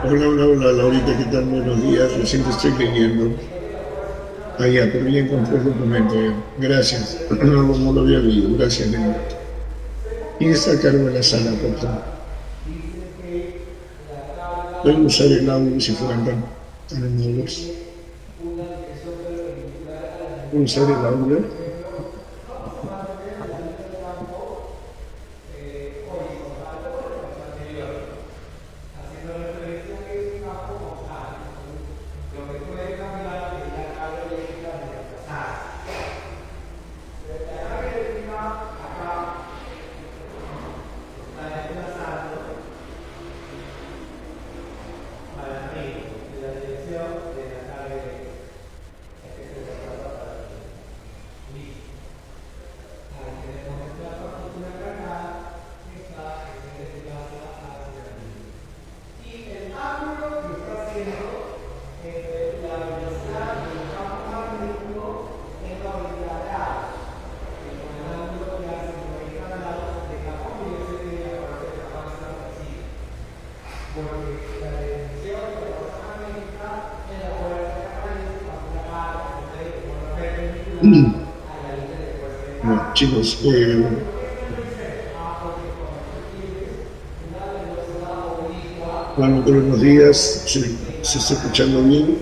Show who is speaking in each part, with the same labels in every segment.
Speaker 1: Hola, hola, hola, Laurita, ¿qué tal? Buenos días, recién te estoy leyendo. Ah, ya, pero ya encontré el documento, ya. Gracias. No lo había leído, gracias, Leo. ¿Quién está a cargo de la sala, por favor? Pueden usar el audio si fueran tan amables. Pueden usar el audio. Bueno, chicos, bueno, buenos días, se está escuchando bien.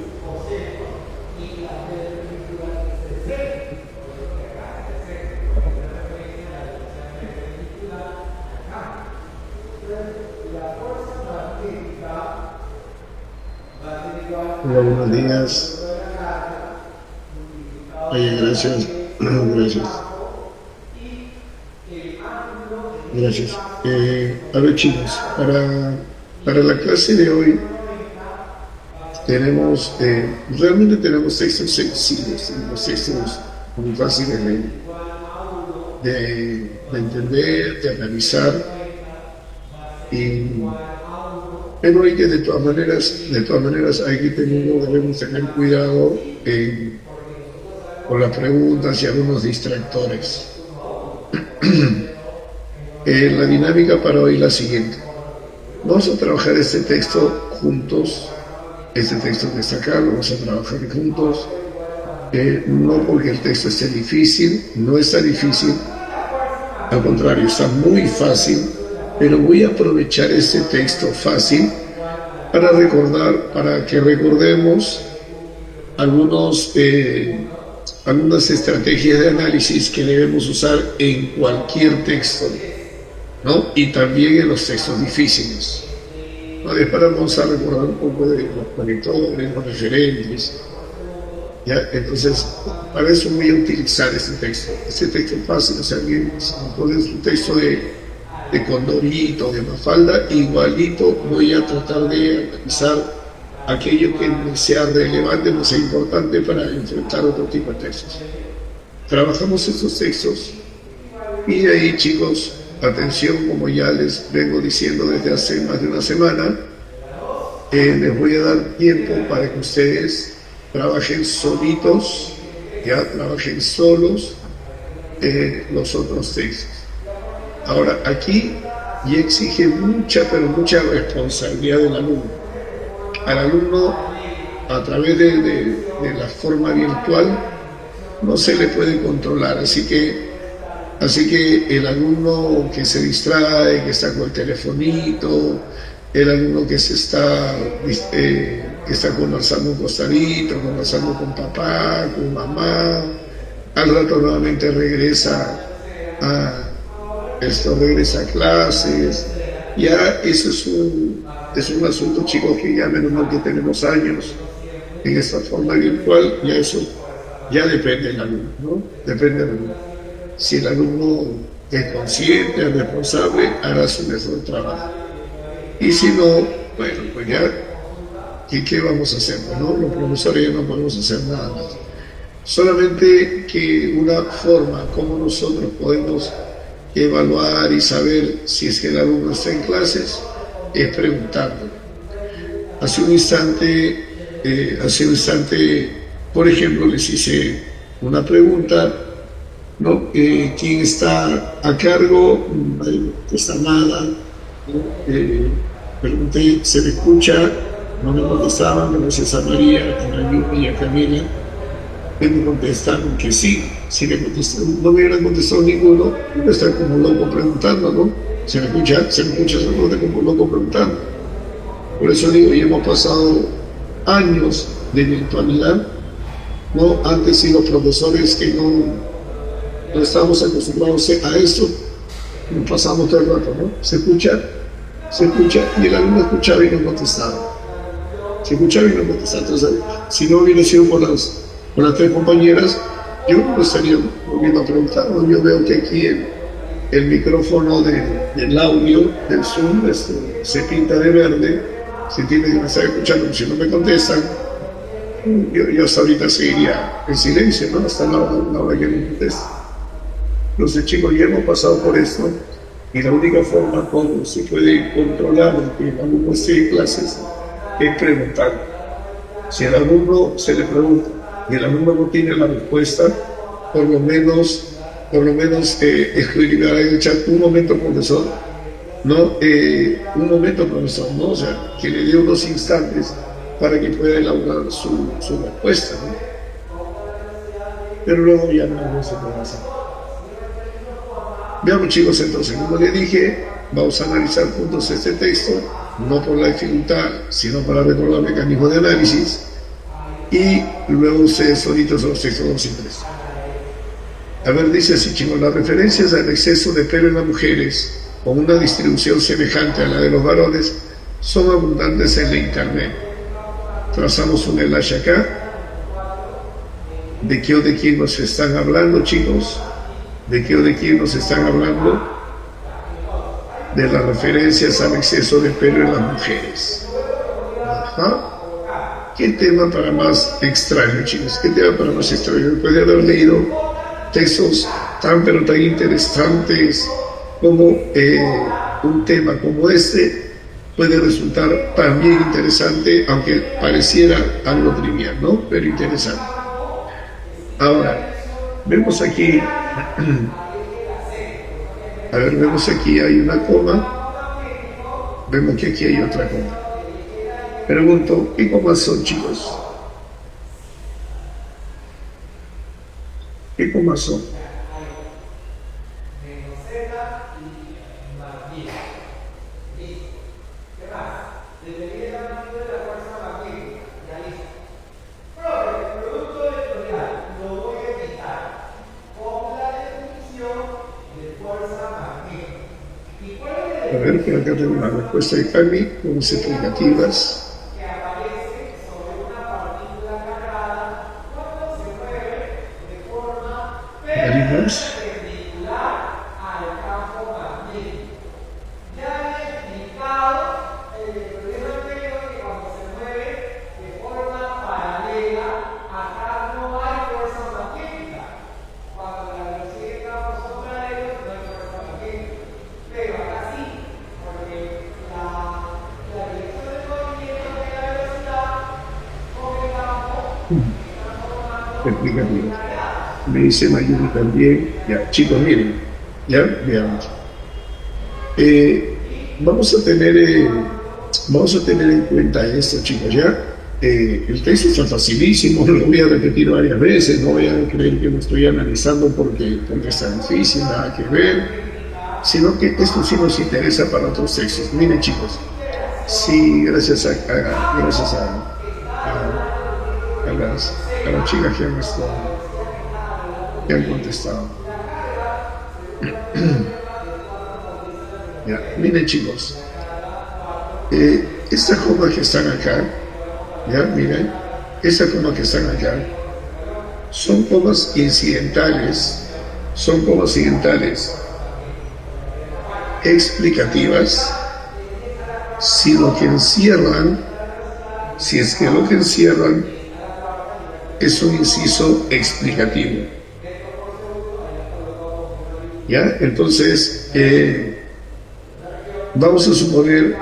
Speaker 1: Hola, buenos días. Oye, gracias, gracias. Gracias. A ver, chicos, para la clase de hoy realmente tenemos textos sencillos, tenemos textos muy fáciles de entender, de analizar, pero hay que de todas maneras debemos tener cuidado con las preguntas y algunos distractores. La dinámica para hoy es la siguiente. Vamos a trabajar este texto juntos, este texto que está acá, lo vamos a trabajar juntos, no porque el texto esté difícil, no está difícil, al contrario, está muy fácil, pero voy a aprovechar este texto fácil para recordar, para que recordemos algunos, algunas estrategias de análisis que debemos usar en cualquier texto, ¿no? Y también en los textos difíciles. ¿No? Después vamos a recordar un poco de los conectores, los referentes. ¿Ya? Entonces, para eso voy a utilizar este texto. Este texto es fácil, o sea, bien, si me pones un texto de Condorito, de Mafalda, igualito voy a tratar de analizar aquello que no sea relevante, no sea importante para enfrentar otro tipo de textos. Trabajamos estos textos y de ahí, chicos, atención, como ya les vengo diciendo desde hace más de una semana, les voy a dar tiempo para que ustedes trabajen solitos, ya trabajen solos los otros textos. Ahora, aquí ya exige mucha, pero mucha responsabilidad del alumno. Al alumno, a través de la forma virtual, no se le puede controlar, así que el alumno que se distrae, que está con el telefonito, el alumno que está conversando costadito, conversando con papá, con mamá, al rato nuevamente regresa a clases. Ya eso es un asunto, chicos, que ya menos mal que tenemos años en esta forma virtual, ya eso ya depende del alumno, ¿no? Depende del alumno. Si el alumno es consciente, es responsable, hará su mejor trabajo. Y si no, bueno, pues ya, ¿qué vamos a hacer? Bueno, los profesores ya no podemos hacer nada más. Solamente que una forma como nosotros podemos evaluar y saber si es que el alumno está en clases es preguntarle. Hace un instante, por ejemplo, les hice una pregunta, ¿no? ¿Quién está a cargo? Nadie me contesta nada, ¿no? Pregunté, ¿se me escucha? No me contestaban, gracias a María, a Yumi y a Camila, que me contestaron que sí. Si me contestaron, no me hubieran contestado ninguno, yo estar como loco preguntando, ¿no? ¿Se me escucha? Como loco preguntando. Por eso digo, ya hemos pasado años de virtualidad, ¿no? Antes sí los profesores que no estábamos acostumbrados a esto, nos pasamos todo el rato, ¿no? ¿Se escucha? Y el alumno escuchaba y no contestaba. Se escuchaba y no contestaba. Entonces, si no hubiera sido por las tres compañeras, yo no estaría volviendo a preguntar. Yo veo que aquí el micrófono del audio, del Zoom, se pinta de verde, se tiene que estar escuchando. Si no me contestan, yo hasta ahorita seguiría en silencio, ¿no? Hasta la hora que me conteste. Entonces, chicos, ya hemos pasado por esto y la única forma como se puede controlar que el alumno esté en clases es preguntar. Si el alumno se le pregunta y el alumno no tiene la respuesta, por lo menos escribir en el chat: un momento, profesor, ¿no? Un momento, profesor, ¿no? O sea, que le dé unos instantes para que pueda elaborar su respuesta, ¿no? Pero luego ya no se puede hacer. Veamos, chicos, entonces, como les dije, vamos a analizar juntos este texto, no por la dificultad, sino para recordar mecanismos de análisis, y luego ustedes solitos los textos 2 y 3. A ver, dice así, chicos: las referencias al exceso de pelo en las mujeres, con una distribución semejante a la de los varones, son abundantes en la internet. Trazamos un enlace acá. ¿De qué o de quién nos están hablando, chicos? ¿De qué o de quién nos están hablando? De las referencias al exceso de pelo en las mujeres. Ajá. ¿Qué tema para más extraño, chicos? ¿Qué tema para más extraño? Después de haber leído textos tan pero tan interesantes como un tema como este, puede resultar también interesante, aunque pareciera algo trivial, ¿no? Pero interesante. Ahora, vemos aquí, vemos aquí hay una coma, vemos que aquí hay otra coma. Pregunto, ¿qué comas son, chicos? ¿Qué comas son? ver, por acá tengo una respuesta de Cami, comas explicativas. ¿Alguien más? Explicativas. Me dice Mayuri también. Ya, chicos, miren, ya, veamos. Vamos a tener en cuenta esto, chicos, ya. El texto está facilísimo, lo voy a repetir varias veces, no voy a creer que lo estoy analizando porque está difícil, nada que ver, sino que esto sí nos interesa para otros textos. Miren, chicos, sí, gracias a las chicas que han contestado. Ya, miren, chicos, estas comas que están acá, ya, miren, estas comas que están acá, son comas incidentales, explicativas, si es que lo que encierran es un inciso explicativo. ¿Ya? Entonces, vamos a suponer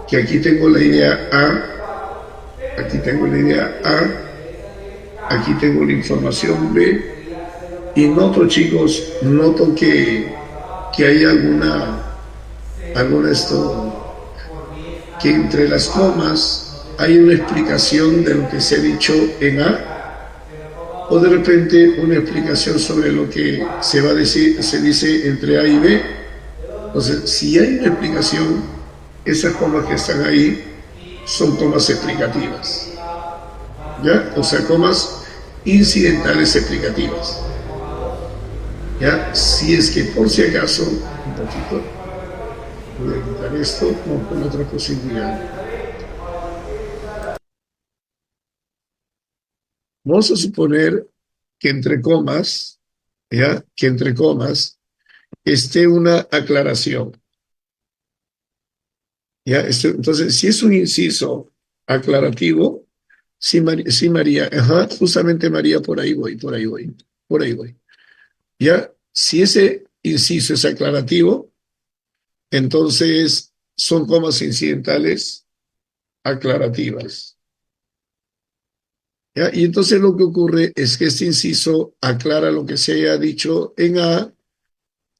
Speaker 1: que aquí tengo la idea A, aquí tengo la idea A, aquí tengo la información B, y noto, chicos, que hay alguna que entre las comas hay una explicación de lo que se ha dicho en A, o de repente una explicación sobre lo que se dice entre A y B. Entonces, si hay una explicación, esas comas que están ahí son comas explicativas, ¿ya? O sea, comas incidentales explicativas, ¿ya? Si es que por si acaso, un poquito, voy a quitar esto, vamos con otra posibilidad. Vamos a suponer que entre comas, ¿ya? Que entre comas esté una aclaración. ¿Ya? Entonces, si es un inciso aclarativo, sí, María, ajá, justamente María, por ahí voy. ¿Ya? Si ese inciso es aclarativo, entonces son comas incidentales aclarativas. ¿Ya? Y entonces lo que ocurre es que este inciso aclara lo que se haya dicho en A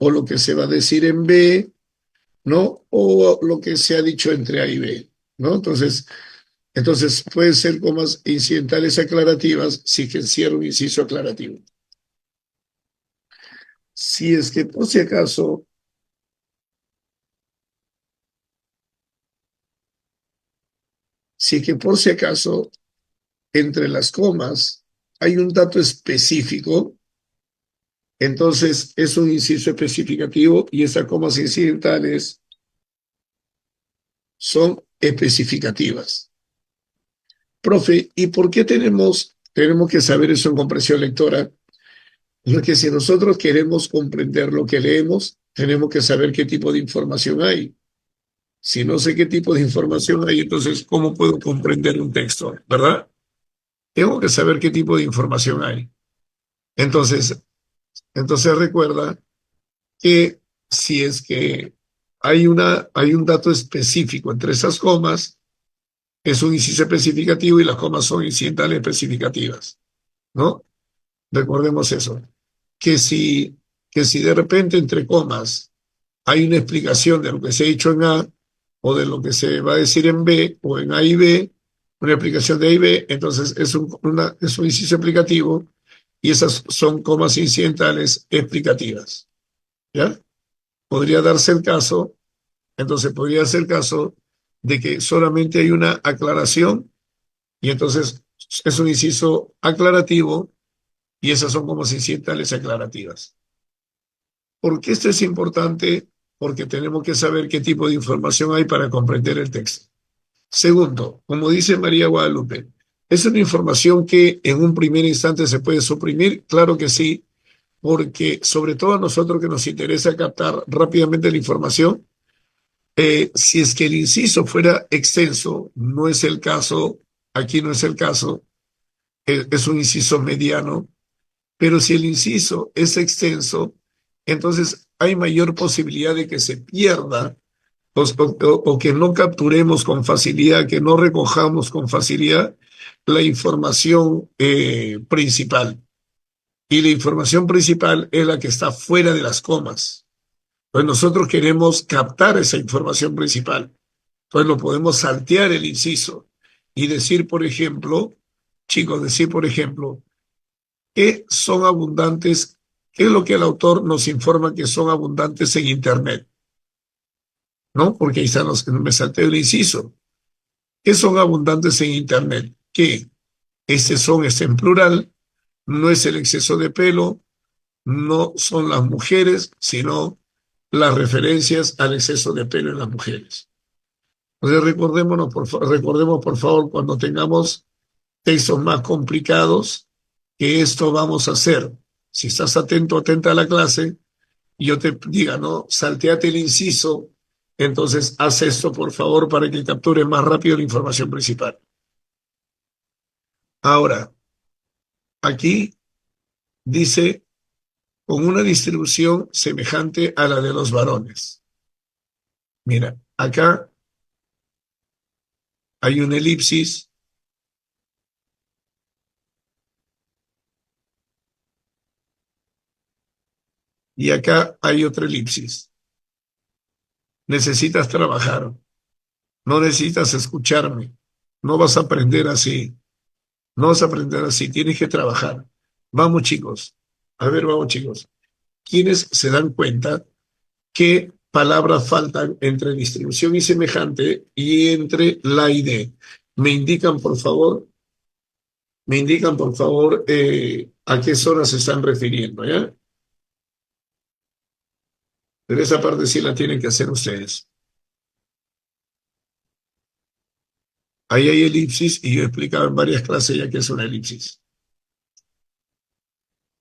Speaker 1: o lo que se va a decir en B, ¿no? O lo que se ha dicho entre A y B, ¿no? Entonces pueden ser comas incidentales aclarativas si que encierra un inciso aclarativo. Si es que por si acaso, entre las comas hay un dato específico, entonces es un inciso especificativo y esas comas incidentales son especificativas. Profe, ¿y por qué tenemos que saber eso en comprensión lectora? Porque si nosotros queremos comprender lo que leemos, tenemos que saber qué tipo de información hay. Si no sé qué tipo de información hay, entonces, ¿cómo puedo comprender un texto? ¿Verdad? Tengo que saber qué tipo de información hay. Entonces, recuerda que si es que hay un dato específico entre esas comas, es un inciso especificativo y las comas son incidentales especificativas, ¿no? Recordemos eso. Que si, que si de repente entre comas hay una explicación de lo que se ha dicho en A o de lo que se va a decir en B o en A y B, una explicación de A y B, entonces es un inciso explicativo y esas son comas incidentales explicativas. ¿Ya? Podría darse el caso, entonces podría ser el caso de que solamente hay una aclaración y entonces es un inciso aclarativo y esas son comas incidentales aclarativas. ¿Por qué esto es importante? porque tenemos que saber qué tipo de información hay para comprender el texto. Segundo, como dice María Guadalupe, ¿es una información que en un primer instante se puede suprimir? Claro que sí, porque sobre todo a nosotros que nos interesa captar rápidamente la información, si es que el inciso fuera extenso, no es el caso, aquí no es el caso, es un inciso mediano, pero si el inciso es extenso, entonces hay mayor posibilidad de que se pierda o que no capturemos con facilidad, que no recojamos con facilidad la información principal. Y la información principal es la que está fuera de las comas. Pues nosotros queremos captar esa información principal. Entonces lo podemos saltear el inciso y decir, por ejemplo, chicos, decir, por ejemplo, que son abundantes, qué es lo que el autor nos informa que son abundantes en Internet, ¿no? Porque ahí están me salteo el inciso. ¿Qué son abundantes en Internet? ¿Qué? Ese son es en plural, no es el exceso de pelo, no son las mujeres, sino las referencias al exceso de pelo en las mujeres. Entonces recordemos por favor cuando tengamos textos más complicados que esto vamos a hacer. Si estás atento, atenta a la clase, y yo te diga, no, salteate el inciso, entonces haz esto por favor para que capture más rápido la información principal. Ahora, aquí dice con una distribución semejante a la de los varones. Mira, acá hay una elipsis y acá hay otra elipsis. Necesitas trabajar, no necesitas escucharme, no vas a aprender así, no vas a aprender así, tienes que trabajar. Vamos chicos, a ver, vamos chicos. ¿Quiénes se dan cuenta qué palabras faltan entre distribución y semejante y entre la y de? Me indican, por favor, a qué zonas se están refiriendo, ¿ya? Pero esa parte sí la tienen que hacer ustedes. Ahí hay elipsis y yo he explicado en varias clases ya que es una elipsis.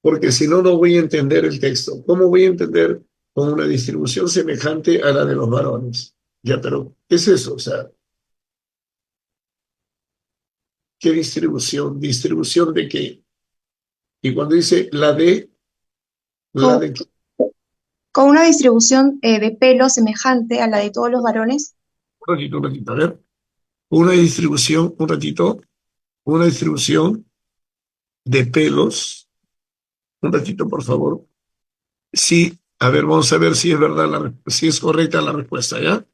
Speaker 1: Porque si no, no voy a entender el texto. ¿Cómo voy a entender con una distribución semejante a la de los varones? Ya, pero ¿qué es eso? O sea, ¿qué distribución? ¿Distribución de qué? Y cuando dice la
Speaker 2: con,
Speaker 1: de,
Speaker 2: con una distribución de pelo semejante a la de todos los varones.
Speaker 1: un ratito, a ver, una distribución, un ratito, una distribución de pelos, un ratito, por favor. Sí, a ver, vamos a ver si es verdad, si es correcta la respuesta, ¿ya?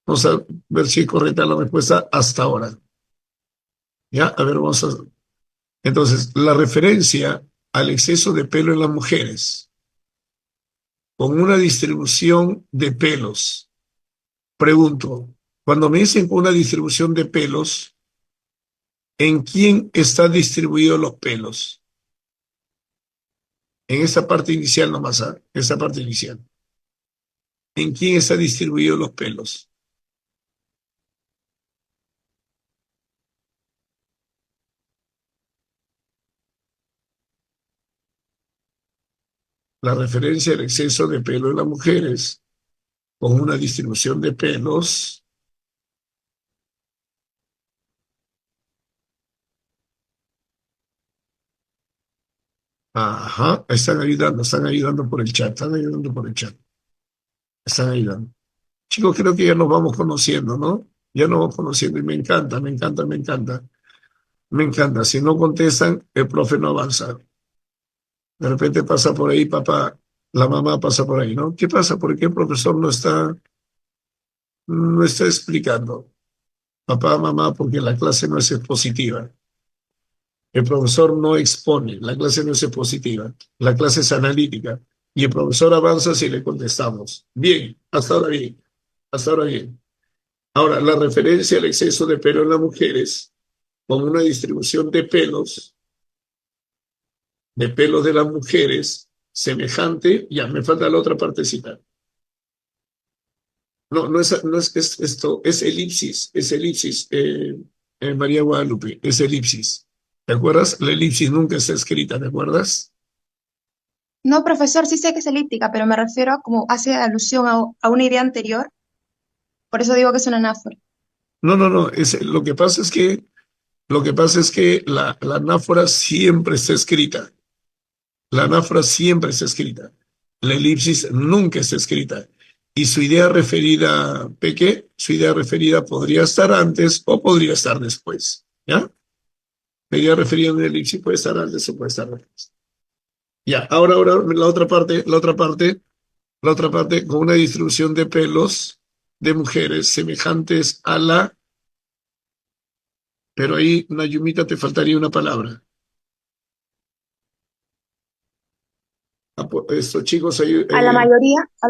Speaker 1: Vamos a ver si es correcta la respuesta hasta ahora, ¿ya? A ver, vamos a... Entonces, la referencia al exceso de pelo en las mujeres, con una distribución de pelos. Pregunto, cuando me dicen una distribución de pelos, ¿en quién están distribuidos los pelos? En esa parte inicial nomás, ¿ah? Esa parte inicial. ¿En quién están distribuidos los pelos? La referencia al exceso de pelo en las mujeres, con una distribución de pelos. Ajá, están ayudando por el chat, están ayudando por el chat, están ayudando. Chicos, creo que ya nos vamos conociendo, ¿no? Ya nos vamos conociendo y me encanta, me encanta, me encanta, me encanta. Si no contestan, el profe no avanza. De repente pasa por ahí, papá, la mamá pasa por ahí, ¿no? ¿Qué pasa? ¿Por qué el profesor no está explicando? Papá, mamá, porque la clase no es expositiva. El profesor no expone, la clase no es expositiva, la clase es analítica. Y el profesor avanza si le contestamos. Bien, hasta ahora bien, hasta ahora bien. Ahora, la referencia al exceso de pelo en las mujeres, con una distribución de pelos de las mujeres, semejante, ya me falta la otra partecita. No, no es esto, es elipsis, María Guadalupe, es elipsis. ¿Te acuerdas? La elipsis nunca está escrita, ¿te acuerdas?
Speaker 2: No, profesor, sí sé que es elíptica, pero me refiero a como hace alusión a una idea anterior, por eso digo que es una anáfora.
Speaker 1: No, no, no, lo que pasa es que la anáfora siempre está escrita. La anáfora siempre está escrita. La elipsis nunca está escrita. Y su idea referida, Peque, su idea referida podría estar antes o podría estar después. ¿Ya? La idea referida a una elipsis puede estar antes o puede estar después. Ya, ahora, la otra parte, con una distribución de pelos de mujeres semejantes a la, pero ahí, Nayumita, te faltaría una palabra. Estos chicos, ahí,
Speaker 2: A la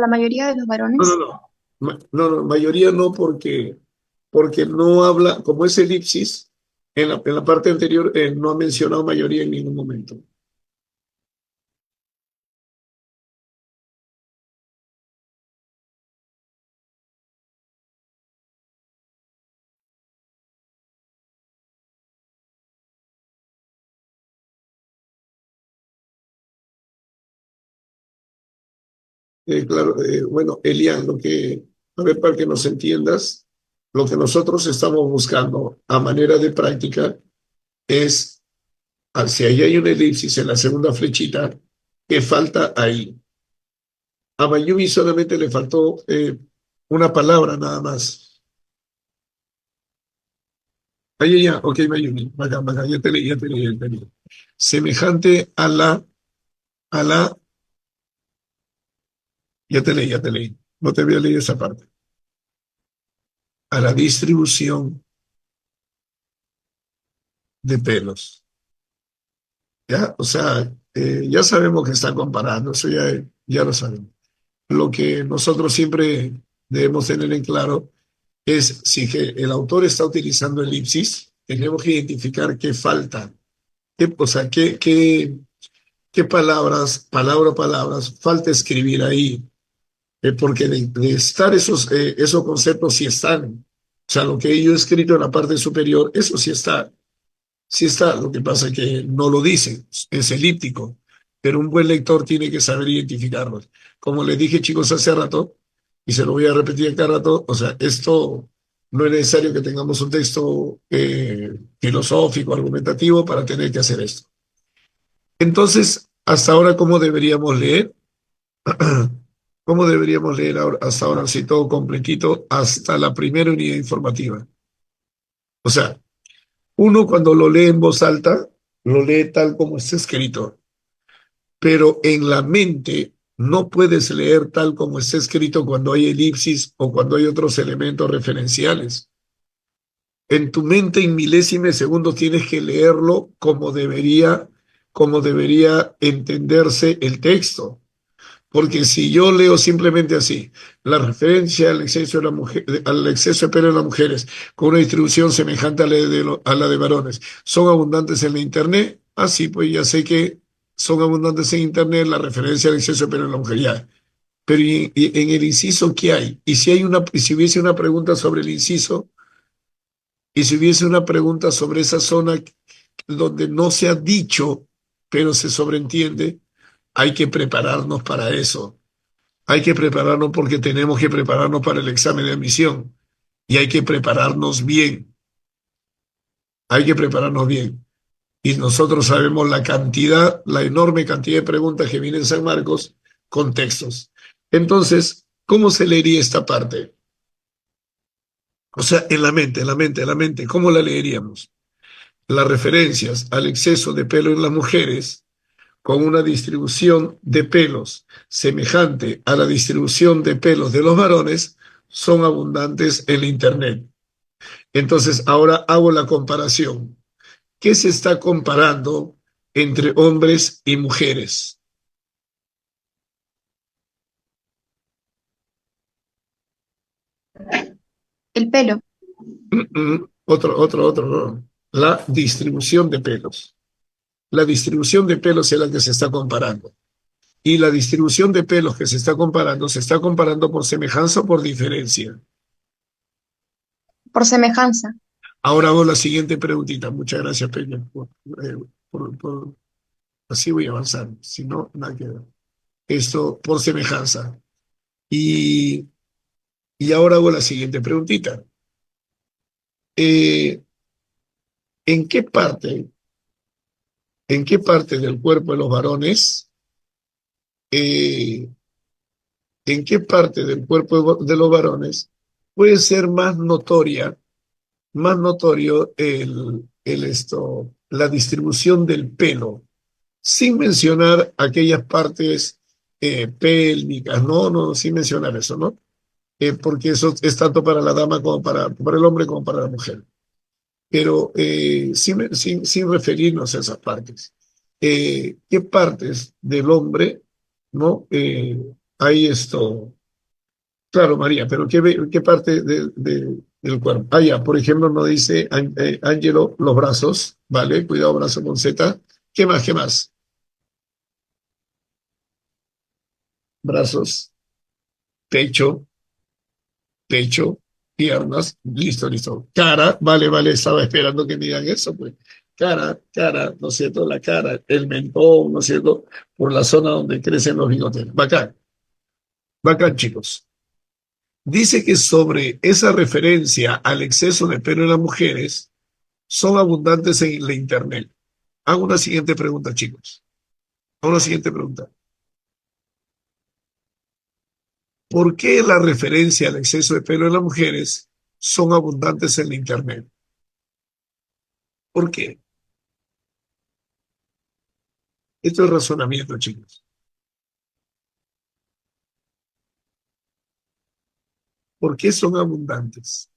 Speaker 2: mayoría de los
Speaker 1: no, no,
Speaker 2: varones.
Speaker 1: no. No, no, mayoría no, porque no habla, como es elipsis, en la parte anterior no ha mencionado mayoría en ningún momento. Claro, bueno, Elian, a ver, para que nos entiendas, lo que nosotros estamos buscando a manera de práctica es, si ahí hay una elipsis en la segunda flechita, ¿qué falta ahí? A Mayumi solamente le faltó una palabra nada más. Ahí ya, ok, Mayumi, bacán, bacán, ya te leí. Semejante a la, ya te leí. No te había leído esa parte. A la distribución de pelos. ¿Ya? O sea, ya sabemos que está comparando, eso ya lo sabemos. Lo que nosotros siempre debemos tener en claro es si que el autor está utilizando elipsis, tenemos que identificar qué falta, o sea, qué palabras, falta escribir ahí, porque de estar esos conceptos sí están. O sea, lo que yo he escrito en la parte superior, eso sí está. Sí está, lo que pasa es que no lo dice, es elíptico, pero un buen lector tiene que saber identificarlos. Como les dije, chicos, hace rato, y se lo voy a repetir cada rato, o sea, esto no es necesario que tengamos un texto filosófico, argumentativo para tener que hacer esto. Entonces, hasta ahora, ¿cómo deberíamos leer? ¿Cómo deberíamos leer hasta ahora, si todo completito, hasta la primera unidad informativa? O sea, uno cuando lo lee en voz alta, lo lee tal como está escrito, pero en la mente no puedes leer tal como está escrito cuando hay elipsis o cuando hay otros elementos referenciales. En tu mente en milésimas de segundo tienes que leerlo como debería entenderse el texto. Porque si yo leo simplemente así, la referencia al exceso de pelo en las mujeres, con una distribución semejante a la de varones, son abundantes en la Internet, así pues ya sé que son abundantes en Internet la referencia al exceso de pelo en la mujer, ya. Pero y en el inciso, ¿qué hay? Y si hubiese una pregunta sobre el inciso, y si hubiese una pregunta sobre esa zona donde no se ha dicho, pero se sobreentiende, hay que prepararnos para eso. Hay que prepararnos porque tenemos que prepararnos para el examen de admisión y hay que prepararnos bien, hay que prepararnos bien. Y nosotros sabemos la enorme cantidad de preguntas que vienen en San Marcos con textos. Entonces, ¿cómo se leería esta parte? O sea, en la mente, ¿cómo la leeríamos? Las referencias al exceso de pelo en las mujeres con una distribución de pelos semejante a la distribución de pelos de los varones son abundantes en Internet. Entonces, ahora hago la comparación. ¿Qué se está comparando entre hombres y mujeres?
Speaker 2: El pelo.
Speaker 1: Otro, no. La distribución de pelos. La distribución de pelos es la que se está comparando. Y la distribución de pelos que se está comparando por semejanza o por diferencia.
Speaker 2: Por semejanza.
Speaker 1: Ahora hago la siguiente preguntita. Muchas gracias, Peña, así voy a avanzar. Si no, nada que ver. Esto por semejanza. Y, y ahora hago la siguiente preguntita. Eh, ¿en qué parte, en qué parte del cuerpo de los varones, eh, en qué parte del cuerpo de los varones puede ser más notorio la distribución del pelo, sin mencionar aquellas partes pélvicas, sin mencionar eso, ¿no? Porque eso es tanto para la dama como para el hombre como para la mujer. Pero sin referirnos a esas partes. ¿Qué partes del hombre, no? Hay esto. Claro, María, pero ¿qué parte del cuerpo? Ah, ya, por ejemplo, nos dice Ángelo, los brazos, ¿vale? Cuidado, brazo con Z. ¿Qué más? ¿Qué más? Brazos, pecho, pecho, piernas, listo, listo. Cara, vale, vale, estaba esperando que me digan eso, pues. Cara, ¿no es cierto? La cara, el mentón, ¿no es cierto? Por la zona donde crecen los bigotes. Bacán, bacán, chicos. Dice que sobre esa referencia al exceso de pelo en las mujeres son abundantes en la Internet. Hago una siguiente pregunta, chicos. Hago una siguiente pregunta. ¿Por qué la referencia al exceso de pelo en las mujeres son abundantes en la Internet? ¿Por qué? Esto es razonamiento, chicos. ¿Por qué son abundantes?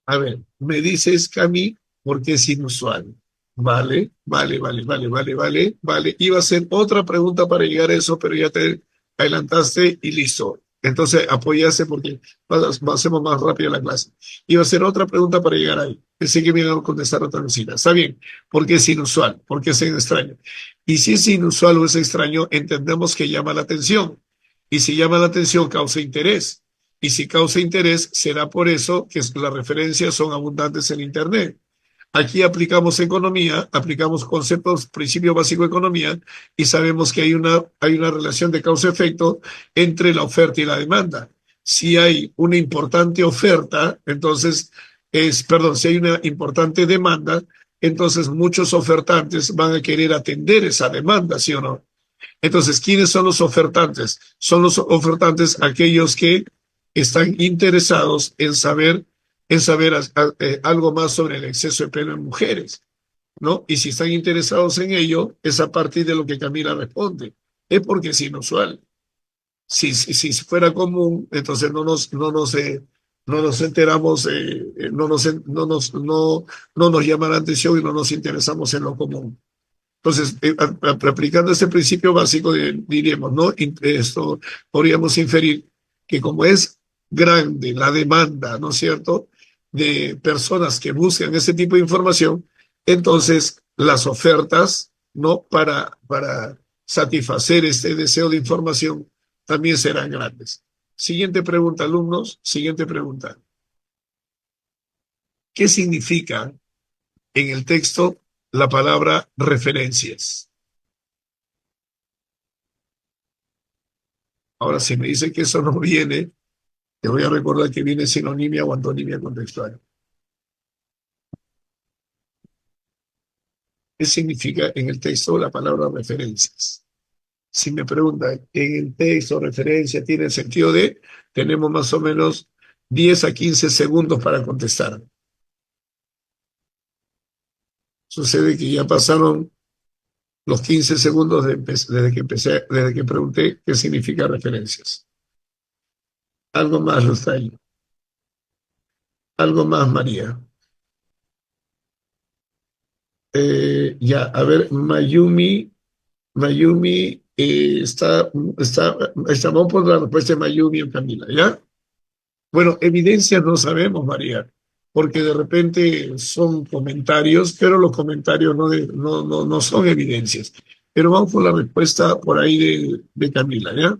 Speaker 1: A ver, me dices, Cami, porque es inusual. Vale, vale, vale, vale, vale, vale, vale. Iba a ser otra pregunta para llegar a eso, pero ya te adelantaste y listo. Entonces apoyase porque hacemos más rápido la clase. Iba a ser otra pregunta para llegar ahí. Pensé que me iban a contestar otra cosita. Está bien, porque es inusual, porque es extraño. Y si es inusual o es extraño, entendemos que llama la atención. Y si llama la atención, causa interés. Y si causa interés, será por eso que las referencias son abundantes en Internet. Aquí aplicamos economía, aplicamos conceptos, principios básicos de economía y sabemos que hay una relación de causa-efecto entre la oferta y la demanda. Si hay una importante oferta, entonces perdón, si hay una importante demanda, entonces muchos ofertantes van a querer atender esa demanda, ¿sí o no? Entonces, ¿quiénes son los ofertantes? Son los ofertantes aquellos que están interesados en saber algo más sobre el exceso de pelo en mujeres, ¿no? Y si están interesados en ello, es a partir de lo que Camila responde. Es porque es inusual. Si fuera común, entonces no nos enteramos, no nos llama la atención y no nos interesamos en lo común. Entonces, aplicando este principio básico, diríamos, ¿no? Esto podríamos inferir que como es grande la demanda, ¿no es cierto?, de personas que buscan ese tipo de información, entonces las ofertas, ¿no?, para satisfacer este deseo de información también serán grandes. Siguiente pregunta, alumnos, siguiente pregunta. ¿Qué significa en el texto la palabra referencias? Ahora, si me dice que eso no viene, te voy a recordar que viene sinonimia o antonimia contextual. ¿Qué significa en el texto la palabra referencias? Si me preguntan, en el texto referencia tiene el sentido de, tenemos más o menos 10 a 15 segundos para contestar. Sucede que ya pasaron los 15 segundos desde que pregunté qué significa referencias. Algo más, Luzay. Algo más, María. Ya, a ver, Mayumi vamos por la respuesta de Mayumi o Camila, ¿ya? Bueno, evidencias no sabemos, María. porque de repente son comentarios, pero los comentarios no son evidencias. Pero vamos con la respuesta por ahí de Camila, ¿ya?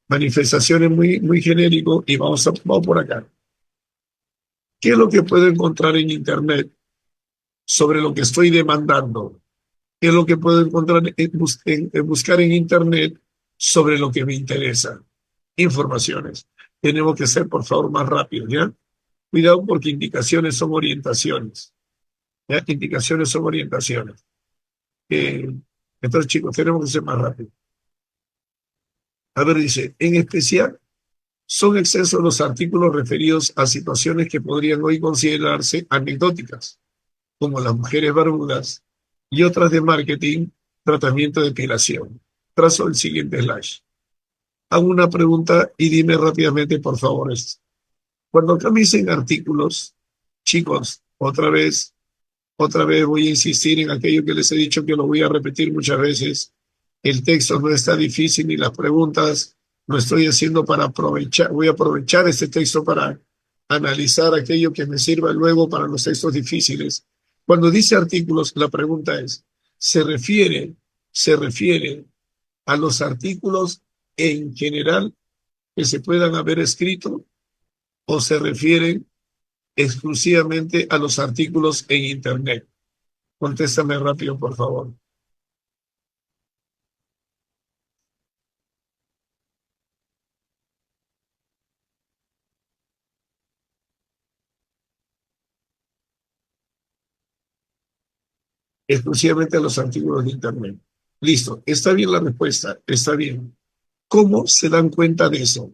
Speaker 1: Manifestaciones muy genérico y vamos por acá. ¿Qué es lo que puedo encontrar en Internet sobre lo que estoy demandando? ¿Qué es lo que puedo encontrar en buscar en Internet sobre lo que me interesa? Informaciones. Tenemos que ser, por favor, más rápidos, ¿ya? Cuidado porque indicaciones son orientaciones. ¿Ya? Indicaciones son orientaciones. Eh, entonces, chicos, tenemos que ser más rápidos. A ver, dice, en especial, son excesos los artículos referidos a situaciones que podrían hoy considerarse anecdóticas, como las mujeres barbudas y otras de marketing, tratamiento de depilación. Trazo el siguiente slash. Hago una pregunta y dime rápidamente, por favor, esto. Cuando acá me dicen artículos, chicos, otra vez voy a insistir en aquello que les he dicho que lo voy a repetir muchas veces. El texto no está difícil ni las preguntas lo estoy haciendo para aprovechar, voy a aprovechar este texto para analizar aquello que me sirva luego para los textos difíciles. Cuando dice artículos, la pregunta es, se refiere a los artículos en general que se puedan haber escrito o se refieren exclusivamente a los artículos en Internet? Contéstame rápido, por favor. Exclusivamente a los artículos de Internet. Listo, está bien la respuesta, está bien. ¿Cómo se dan cuenta de eso?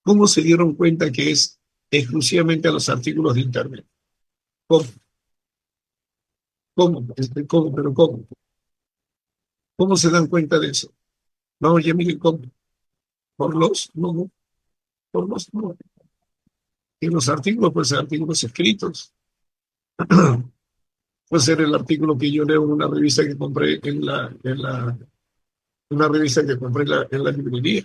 Speaker 1: ¿Cómo se dieron cuenta que es exclusivamente a los artículos de Internet? ¿Cómo? ¿Cómo? ¿Cómo? ¿Pero cómo? ¿Cómo se dan cuenta de eso? No, ya miren cómo. No, no. En los artículos, pues artículos escritos. Puede ser el artículo que yo leo en una revista que compré una revista que compré en la librería.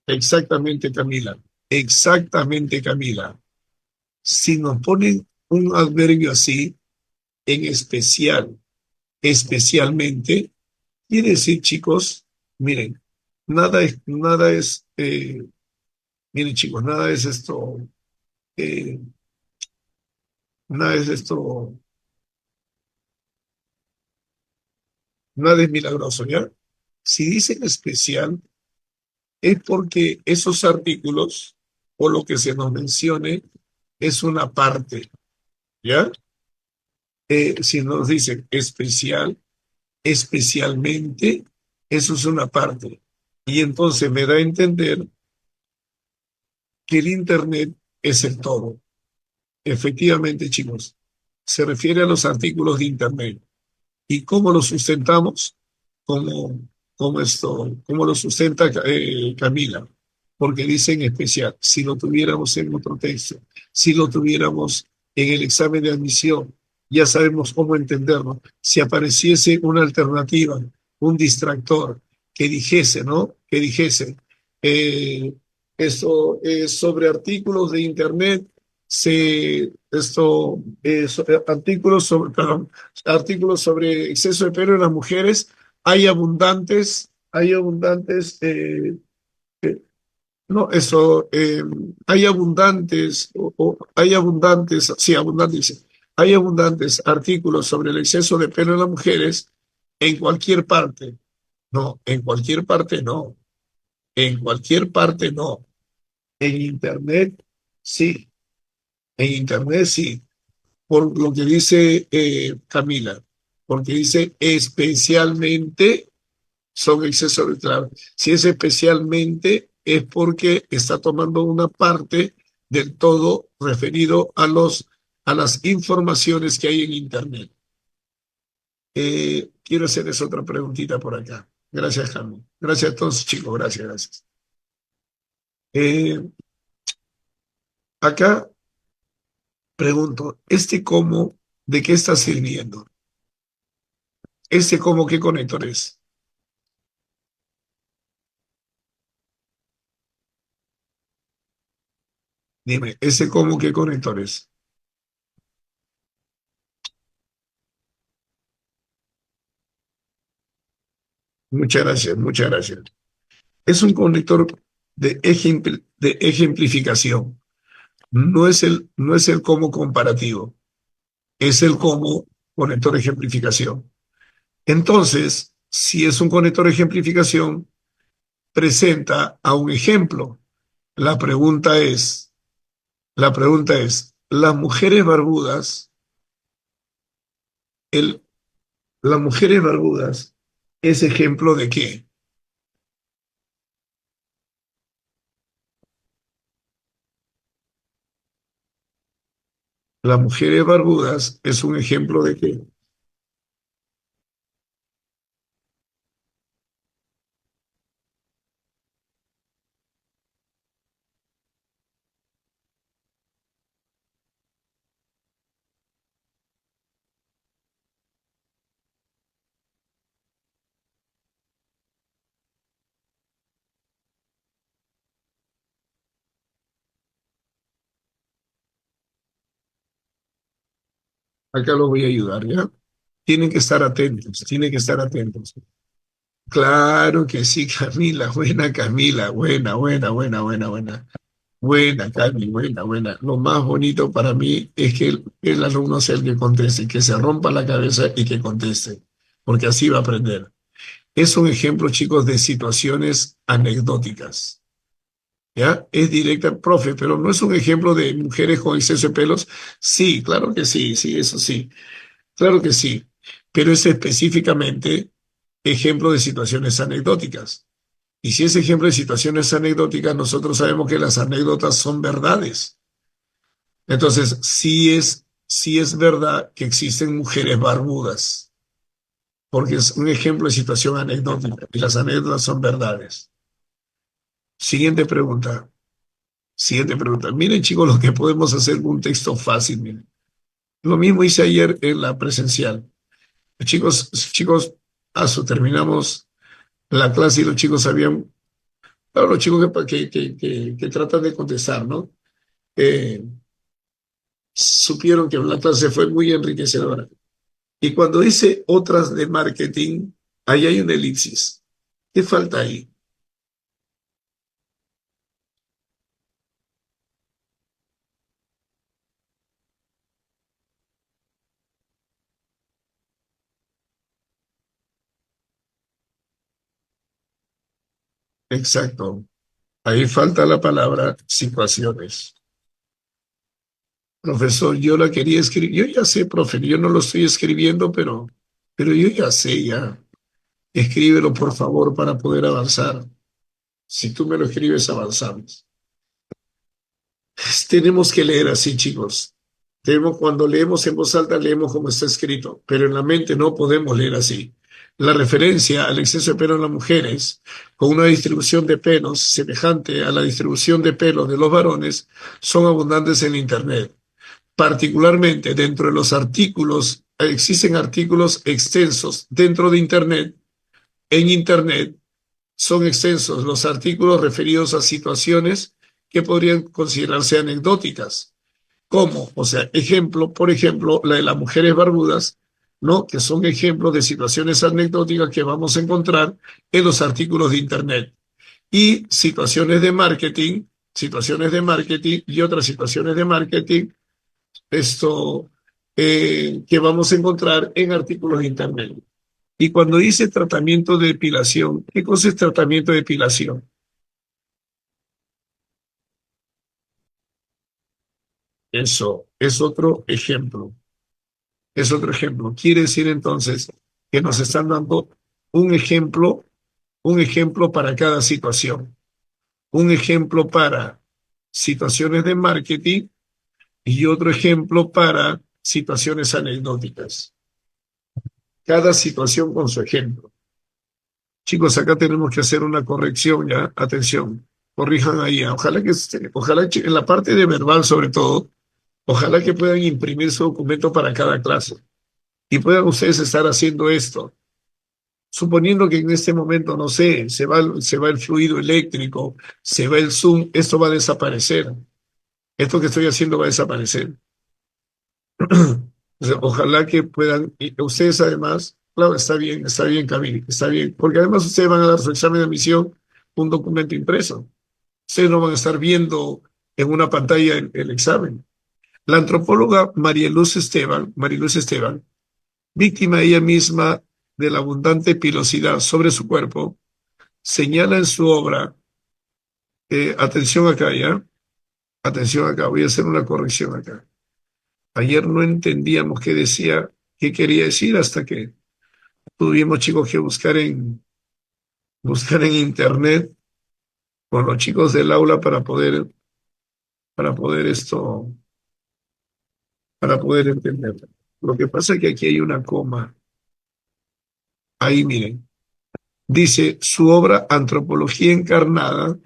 Speaker 1: Exactamente, Camila. Exactamente, Camila. Si nos ponen un adverbio así, en especial, especialmente, quiere decir, chicos, miren, nada es, miren, chicos, eh, nada es esto, nada es milagroso, ¿ya? Si dicen especial, es porque esos artículos o lo que se nos mencione es una parte, ¿ya? Si nos dicen especial, especialmente, eso es una parte. Y entonces me da a entender que el Internet es el todo. Efectivamente, chicos, se refiere a los artículos de Internet. ¿Y cómo lo sustentamos? Como, como lo sustenta Camila, porque dice en especial, si lo tuviéramos en otro texto, si lo tuviéramos en el examen de admisión, ya sabemos cómo entenderlo. Si apareciese una alternativa, un distractor que dijese, ¿no? Que dijese, eh, esto sobre artículos de Internet, artículos sobre, perdón, artículos sobre exceso de pelo en las mujeres, no, hay abundantes, sí, abundantes, hay abundantes artículos sobre el exceso de pelo en las mujeres en cualquier parte. No, en cualquier parte no, en cualquier parte no. En Internet sí, en Internet sí. Por lo que dice Camila, porque dice especialmente son excesos de clave. Si es especialmente, es porque está tomando una parte del todo referido a las informaciones que hay en Internet. Quiero hacerles otra preguntita por acá. Gracias, Carmen. Gracias a todos, chicos. Gracias. Eh, acá pregunto, ¿este cómo de qué está sirviendo? ¿Este cómo qué conector es? Dime, ¿ese cómo qué conectores? Muchas gracias, muchas gracias. Es un conector de ejemplificación. No es el cómo comparativo, es el cómo conector de ejemplificación. Entonces, si es un conector de ejemplificación, presenta a un ejemplo. La pregunta es, ¿las mujeres barbudas, el, las mujeres barbudas es ejemplo de qué? Las mujeres barbudas es un ejemplo de qué. Acá los voy a ayudar, ¿ya? Tienen que estar atentos, tienen que estar atentos. Claro que sí, Camila, buena Camila, buena, buena, buena, buena, buena. Buena, Cami, buena, buena. Lo más bonito para mí es que el alumno sea el que conteste, que se rompa la cabeza y que conteste, porque así va a aprender. Es un ejemplo, chicos, de situaciones anecdóticas. ¿Ya? Es directa, profe, pero no es un ejemplo de mujeres con exceso de pelos. Sí, claro que sí, sí, eso sí, claro que sí. Pero es específicamente ejemplo de situaciones anecdóticas. Y si es ejemplo de situaciones anecdóticas, nosotros sabemos que las anécdotas son verdades. Entonces, sí es verdad que existen mujeres barbudas, porque es un ejemplo de situación anecdótica y las anécdotas son verdades. Siguiente pregunta. Siguiente pregunta. Miren, chicos, lo que podemos hacer con un texto fácil. Miren. Lo mismo hice ayer en la presencial. Chicos, terminamos la clase y los chicos sabían, claro, los chicos que tratan de contestar, ¿no? Eh, supieron que la clase fue muy enriquecedora. Y cuando dice otras de marketing, ahí hay una elipsis. ¿Qué falta ahí? Exacto. Ahí falta la palabra situaciones. Profesor, yo la quería escribir. Yo ya sé, profe, yo no lo estoy escribiendo, pero yo ya sé, ya. Escríbelo, por favor, para poder avanzar. Si tú me lo escribes, avanzamos. Tenemos que leer así, chicos. Cuando leemos en voz alta, leemos como está escrito, pero en la mente no podemos leer así. La referencia al exceso de pelo en las mujeres, con una distribución de pelos semejante a la distribución de pelos de los varones, son abundantes en Internet. Particularmente dentro de los artículos, existen artículos extensos dentro de Internet. En Internet son extensos los artículos referidos a situaciones que podrían considerarse anecdóticas. ¿Cómo? O sea, por ejemplo, la de las mujeres barbudas, ¿no? Que son ejemplos de situaciones anecdóticas que vamos a encontrar en los artículos de Internet. Y situaciones de marketing y otras situaciones de marketing, esto que vamos a encontrar en artículos de Internet. Y cuando dice tratamiento de depilación, ¿qué cosa es tratamiento de depilación? Eso es otro ejemplo. Es otro ejemplo. Quiere decir entonces que nos están dando un ejemplo, un ejemplo para cada situación. Un ejemplo para situaciones de marketing y otro ejemplo para situaciones anecdóticas. Cada situación con su ejemplo. Chicos, acá tenemos que hacer una corrección, ¿ya? Atención, corrijan ahí. Ojalá que en la parte de verbal sobre todo, ojalá que puedan imprimir su documento para cada clase y puedan ustedes estar haciendo esto. Suponiendo que en este momento, no sé, se va el fluido eléctrico, se va el Zoom, esto va a desaparecer. esto que estoy haciendo va a desaparecer. O sea, ojalá que puedan, y ustedes además, claro, está bien, Camille, está bien, porque además ustedes van a dar su examen de admisión un documento impreso. Ustedes no van a estar viendo en una pantalla el examen. La antropóloga María Luz Esteban, víctima ella misma de la abundante pilosidad sobre su cuerpo, señala en su obra, atención acá ya, atención acá, voy a hacer una corrección acá. Ayer no entendíamos qué decía, qué quería decir hasta que tuvimos, chicos, que buscar en internet con los chicos del aula para poder esto, para poder entender. Lo que pasa es que aquí hay una coma. Ahí miren. Dice, su obra Antropología Encarnada,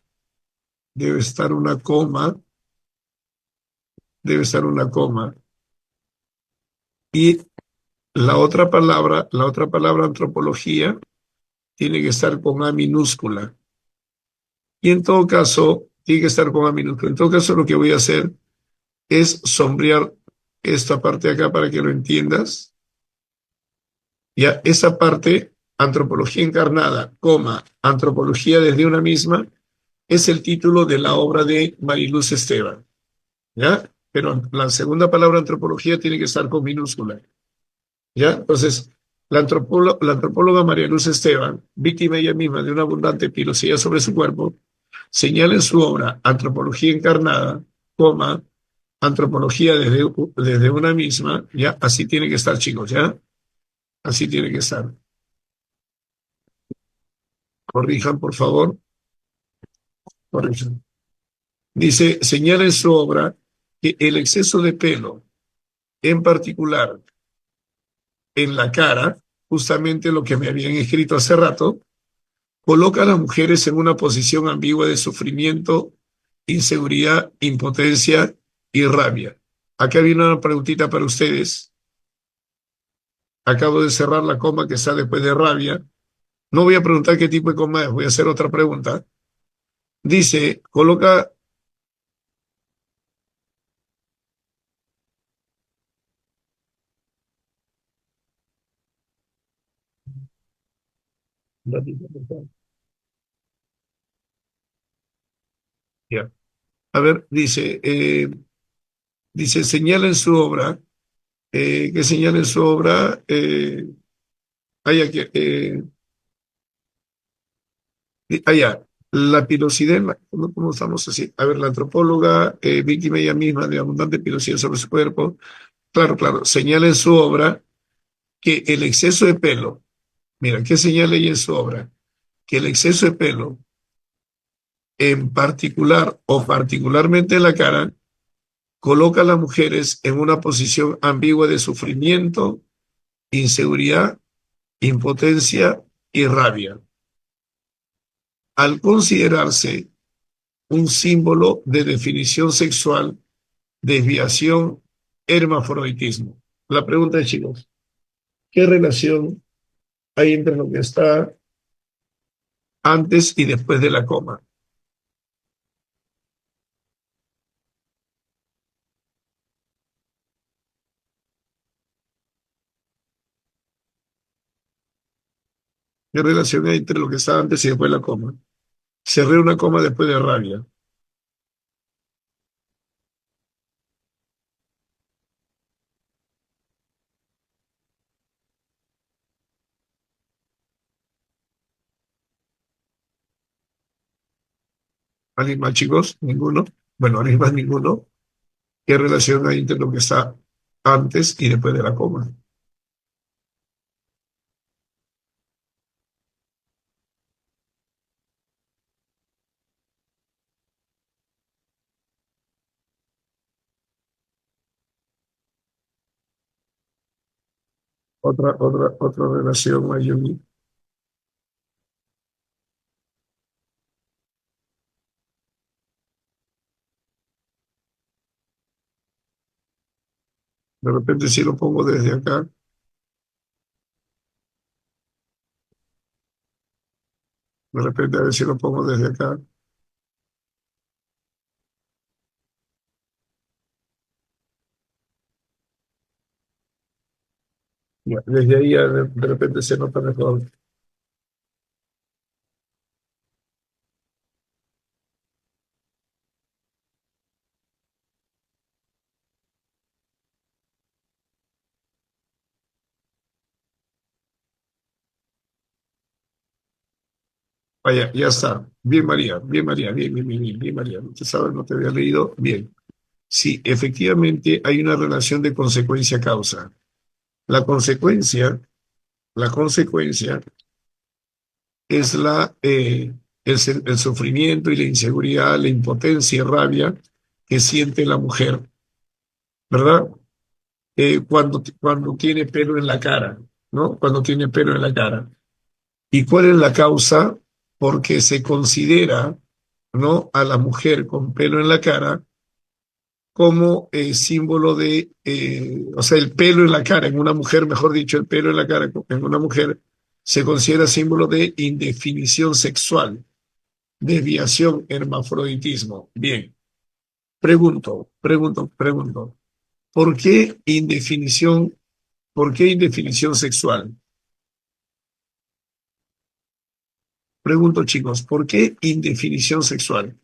Speaker 1: debe estar una coma, debe estar una coma. Y la otra palabra antropología, tiene que estar con A minúscula. Y en todo caso, tiene que estar con A minúscula. En todo caso, lo que voy a hacer es sombrear esta parte de acá para que lo entiendas. Ya, esa parte, antropología encarnada, coma, antropología desde una misma, es el título de la obra de Mariluz Esteban. ¿Ya? Pero la segunda palabra antropología tiene que estar con minúscula. ¿Ya? Entonces, la antropóloga María Luz Esteban, víctima ella misma de una abundante pilosidad sobre su cuerpo, señala en su obra Antropología Encarnada, coma, antropología desde una misma, ya, así tiene que estar, chicos, ya, así tiene que estar. Corrijan, por favor, corrijan. Dice, señala en su obra que el exceso de pelo, en particular en la cara, justamente lo que me habían escrito hace rato, coloca a las mujeres en una posición ambigua de sufrimiento, inseguridad, impotencia y rabia. Acá viene una preguntita para ustedes. Acabo de cerrar la coma que está después de rabia. No voy a preguntar qué tipo de coma es, voy a hacer otra pregunta. Dice, coloca... Ya. A ver, dice, señala en su obra, que señala en su obra, hay aquí, allá, la pilosidad, ¿cómo estamos así? A ver, la antropóloga, víctima ella misma de abundante pilosidad sobre su cuerpo, claro, claro, señala en su obra que el exceso de pelo, mira, ¿qué señala ella en su obra? Que el exceso de pelo, en particular o particularmente en la cara, coloca a las mujeres en una posición ambigua de sufrimiento, inseguridad, impotencia y rabia, al considerarse un símbolo de definición sexual, desviación, hermafroditismo. La pregunta es, chicos, ¿qué relación hay entre lo que está antes y después de la coma? ¿Qué relación hay entre lo que está antes y después de la coma? Cerré una coma después de rabia. ¿Alguien más, chicos? ¿Ninguno? Bueno, ¿alguien más? Ninguno. ¿Qué relación hay entre lo que está antes y después de la coma? Otra relación, Mayumi. De repente si lo pongo desde acá, de repente a ver si lo pongo desde acá. Ya, desde ahí ya de repente se nota mejor. Vaya, ya está. Bien, María, bien, María, bien, bien, bien, bien, bien, María. Usted sabe, no te había leído. Bien. Sí, efectivamente hay una relación de consecuencia-causa. La consecuencia, la consecuencia es el sufrimiento y la inseguridad, la impotencia y rabia que siente la mujer, ¿verdad? Cuando tiene pelo en la cara, ¿no? Cuando tiene pelo en la cara. ¿Y cuál es la causa? Porque se considera, ¿no? A la mujer con pelo en la cara como símbolo o sea, el pelo en la cara, en una mujer, mejor dicho, el pelo en la cara en una mujer se considera símbolo de indefinición sexual, desviación, hermafroditismo. Bien, pregunto, ¿por qué indefinición, por qué indefinición sexual? Pregunto, chicos, ¿por qué indefinición sexual?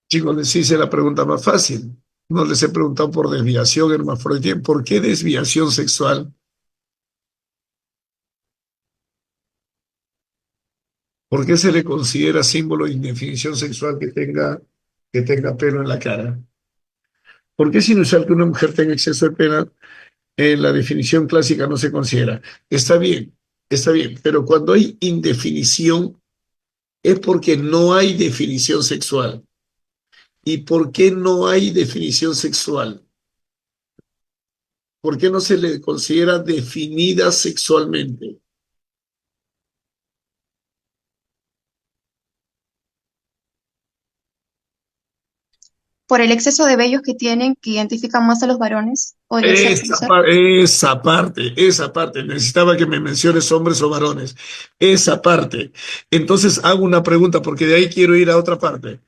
Speaker 1: Chicos, les hice la pregunta más fácil. No les he preguntado por desviación, hermafrodita. ¿Por qué desviación sexual? ¿Por qué se le considera símbolo de indefinición sexual que tenga pelo en la cara? ¿Por qué es inusual que una mujer tenga exceso de pelo? En la definición clásica no se considera. Está bien, pero cuando hay indefinición es porque no hay definición sexual. ¿Y por qué no hay definición sexual? ¿Por qué no se le considera definida sexualmente?
Speaker 2: Por el exceso de vellos que tienen, que identifican más a los varones, podría ser, profesor.
Speaker 1: Esa parte, necesitaba que me menciones hombres o varones, esa parte. Entonces hago una pregunta porque de ahí quiero ir a otra parte.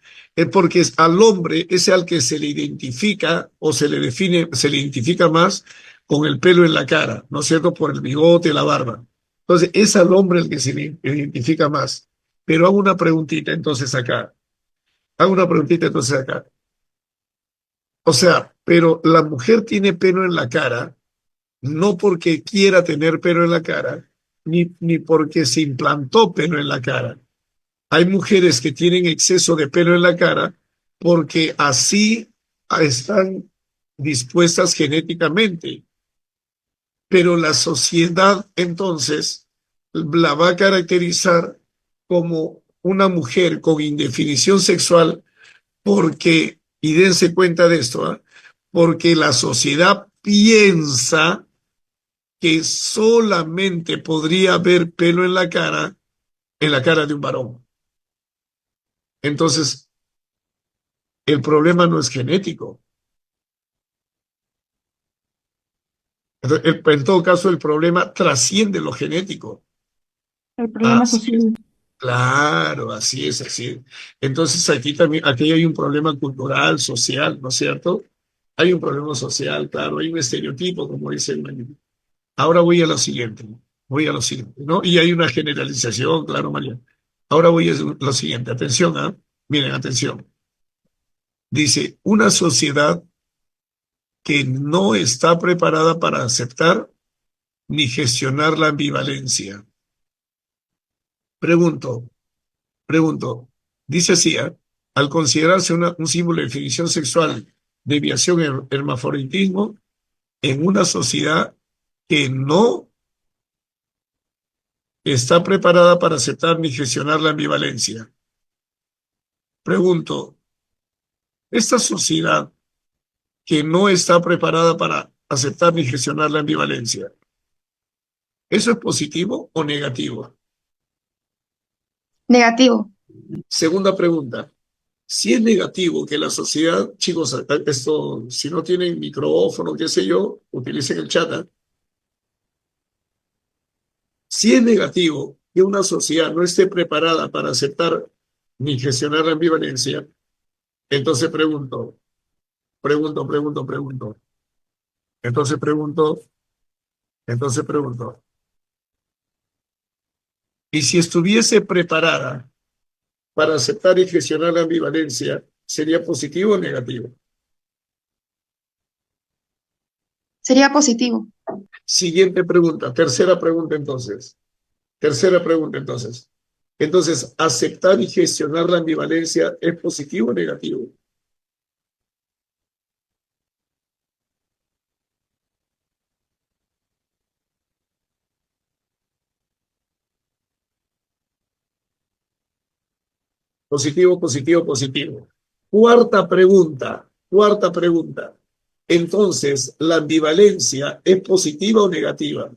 Speaker 1: Porque al hombre es al que se le identifica o se le define, se le identifica más con el pelo en la cara, ¿no es cierto? Por el bigote, la barba. Entonces es al hombre el que se le identifica más. Pero hago una preguntita entonces acá. Hago una preguntita entonces acá. O sea, pero la mujer tiene pelo en la cara no porque quiera tener pelo en la cara, ni porque se implantó pelo en la cara. Hay mujeres que tienen exceso de pelo en la cara porque así están dispuestas genéticamente, pero la sociedad entonces la va a caracterizar como una mujer con indefinición sexual porque, y dense cuenta de esto, ¿ah? Porque la sociedad piensa que solamente podría haber pelo en la cara de un varón. Entonces, el problema no es genético. En todo caso, el problema trasciende lo genético.
Speaker 2: El problema
Speaker 1: Así es.
Speaker 2: social.
Speaker 1: Claro, así es, así es. Entonces, aquí también, aquí hay un problema cultural, social, ¿no es cierto? Hay un problema social, claro, hay un estereotipo, como dice el manual. Ahora voy a lo siguiente, ¿no? Y hay una generalización, claro, María. Ahora voy a lo siguiente, atención, ¿ah? Miren, atención. Dice, una sociedad que no está preparada para aceptar ni gestionar la ambivalencia. Pregunto, pregunto, dice así, ¿ah? Al considerarse un símbolo de definición sexual, deviación, hermafroditismo, en una sociedad que no está preparada para aceptar ni gestionar la ambivalencia. Pregunto, esta sociedad que no está preparada para aceptar ni gestionar la ambivalencia, ¿eso es positivo o negativo?
Speaker 2: Negativo.
Speaker 1: Segunda pregunta. Si es negativo que la sociedad, chicos, esto, si no tienen micrófono, qué sé yo, utilicen el chat. Si es negativo que una sociedad no esté preparada para aceptar ni gestionar la ambivalencia, entonces pregunto. Entonces pregunto, entonces pregunto. Y si estuviese preparada para aceptar y gestionar la ambivalencia, ¿sería positivo o negativo?
Speaker 2: Sería positivo.
Speaker 1: Siguiente pregunta, tercera pregunta entonces. Tercera pregunta entonces. Entonces, ¿aceptar y gestionar la ambivalencia es positivo o negativo? Positivo. Cuarta pregunta. Entonces, ¿la ambivalencia es positiva o negativa?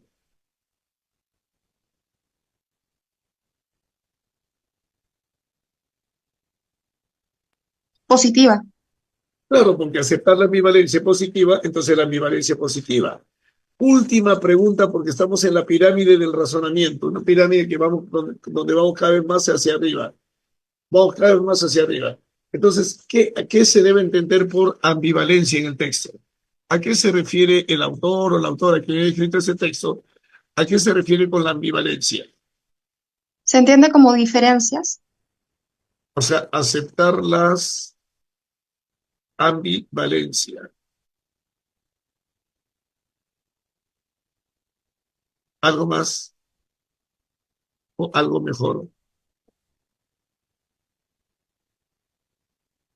Speaker 2: Positiva.
Speaker 1: Claro, porque aceptar la ambivalencia es positiva, entonces la ambivalencia es positiva. Última pregunta, porque estamos en la pirámide del razonamiento, una pirámide que vamos, donde vamos cada vez más hacia arriba. Vamos cada vez más hacia arriba. Entonces, ¿a qué se debe entender por ambivalencia en el texto? ¿A qué se refiere el autor o la autora que ha escrito ese texto? ¿A qué se refiere con la ambivalencia?
Speaker 2: Se entiende como diferencias.
Speaker 1: O sea, aceptar las ambivalencia. Algo más o algo mejor.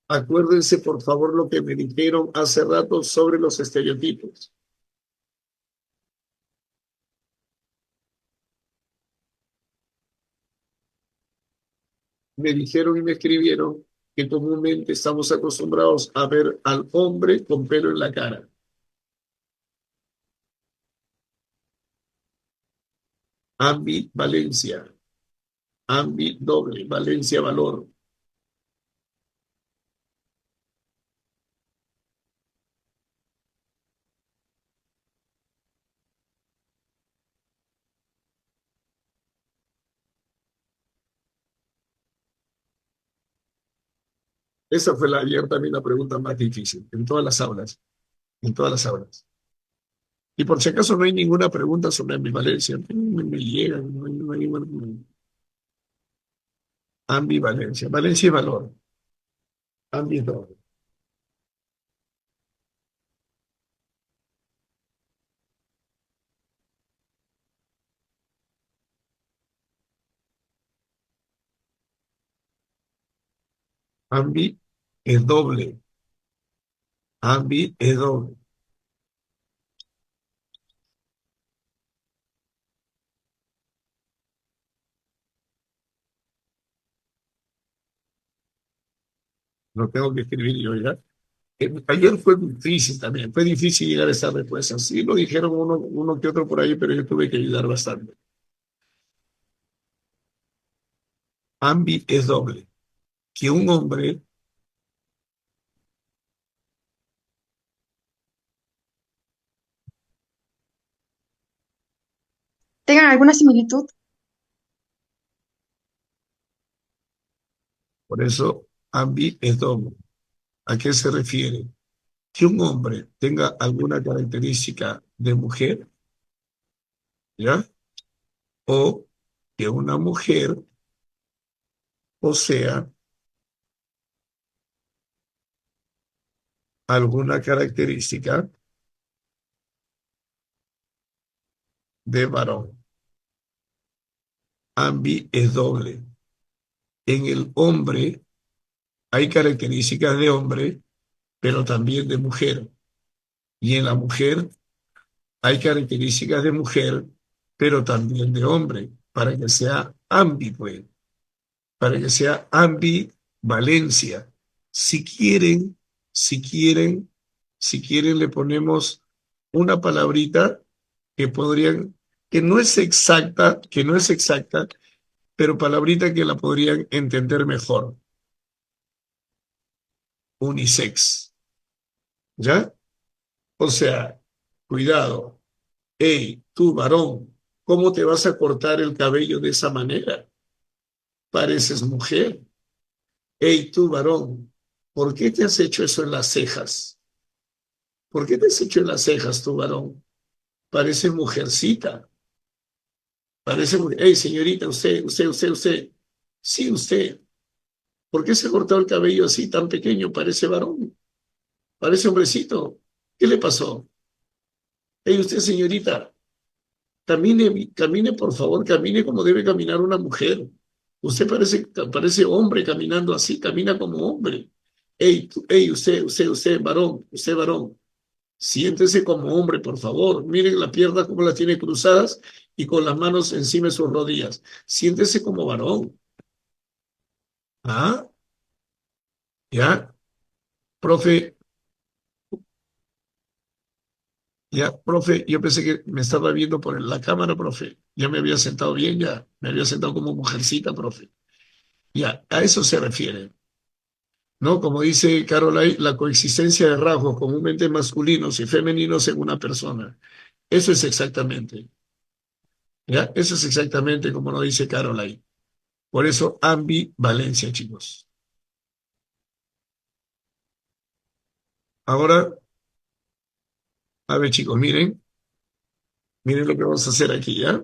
Speaker 1: Acuérdense, por favor, lo que me dijeron hace rato sobre los estereotipos. Me dijeron y me escribieron que comúnmente estamos acostumbrados a ver al hombre con pelo en la cara. Ambivalencia. Ambi doble, valencia valor. Esa fue ayer también la pregunta más difícil, en todas las aulas, en todas las aulas. Y por si acaso no hay ninguna pregunta sobre ambivalencia, me llegan, no hay ninguna. Ambivalencia, valencia y valor. Ambi doble. Ambi es doble. Ambi es doble. Lo tengo que escribir yo ya. Ayer fue difícil también, fue difícil llegar a esa respuesta. Sí, lo dijeron uno que otro por ahí, pero yo tuve que ayudar bastante. Ambi es doble. Que un hombre,
Speaker 2: ¿Tengan alguna similitud?
Speaker 1: por eso ambi es doble. ¿A qué se refiere? Que un hombre tenga alguna característica de mujer, ¿ya? O que una mujer posea alguna característica de varón. Ambi es doble. En el hombre hay características de hombre, pero también de mujer. Y en la mujer hay características de mujer, pero también de hombre, para que sea ambi, pues. Para que sea ambivalencia. Si quieren, si quieren, si quieren, le ponemos una palabrita que podrían, que no es exacta, pero palabrita que la podrían entender mejor. unisex, ¿ya? O sea, cuidado. Hey, tú varón, ¿cómo te vas a cortar el cabello de esa manera? Pareces mujer. Hey, tú varón, ¿por qué te has hecho eso en las cejas? ¿Por qué te has hecho en las cejas, tú varón? Parece mujercita. Parece mujer. Hey, señorita, usted. Sí, usted. ¿Por qué se ha cortado el cabello así tan pequeño? Parece varón. Parece hombrecito. ¿Qué le pasó? Hey, usted, señorita, camine, por favor, camine como debe caminar una mujer. Usted parece hombre caminando así, camina como hombre. Hey, usted, varón, siéntese como hombre, por favor. Miren la pierna como las tiene cruzadas y con las manos encima de sus rodillas. Siéntese como varón. ¿Ah? ¿Ya? Profe, ya, profe, yo pensé que me estaba viendo por la cámara, profe. Ya me había sentado bien, ya. Me había sentado como mujercita, profe. Ya, a eso se refiere. ¿No? Como dice Caroline, la coexistencia de rasgos comúnmente masculinos y femeninos en una persona. Eso es exactamente, ¿ya? Eso es exactamente como lo dice Caroline. Por eso, ambivalencia, chicos. Ahora, a ver, chicos, miren lo que vamos a hacer aquí, ¿ya?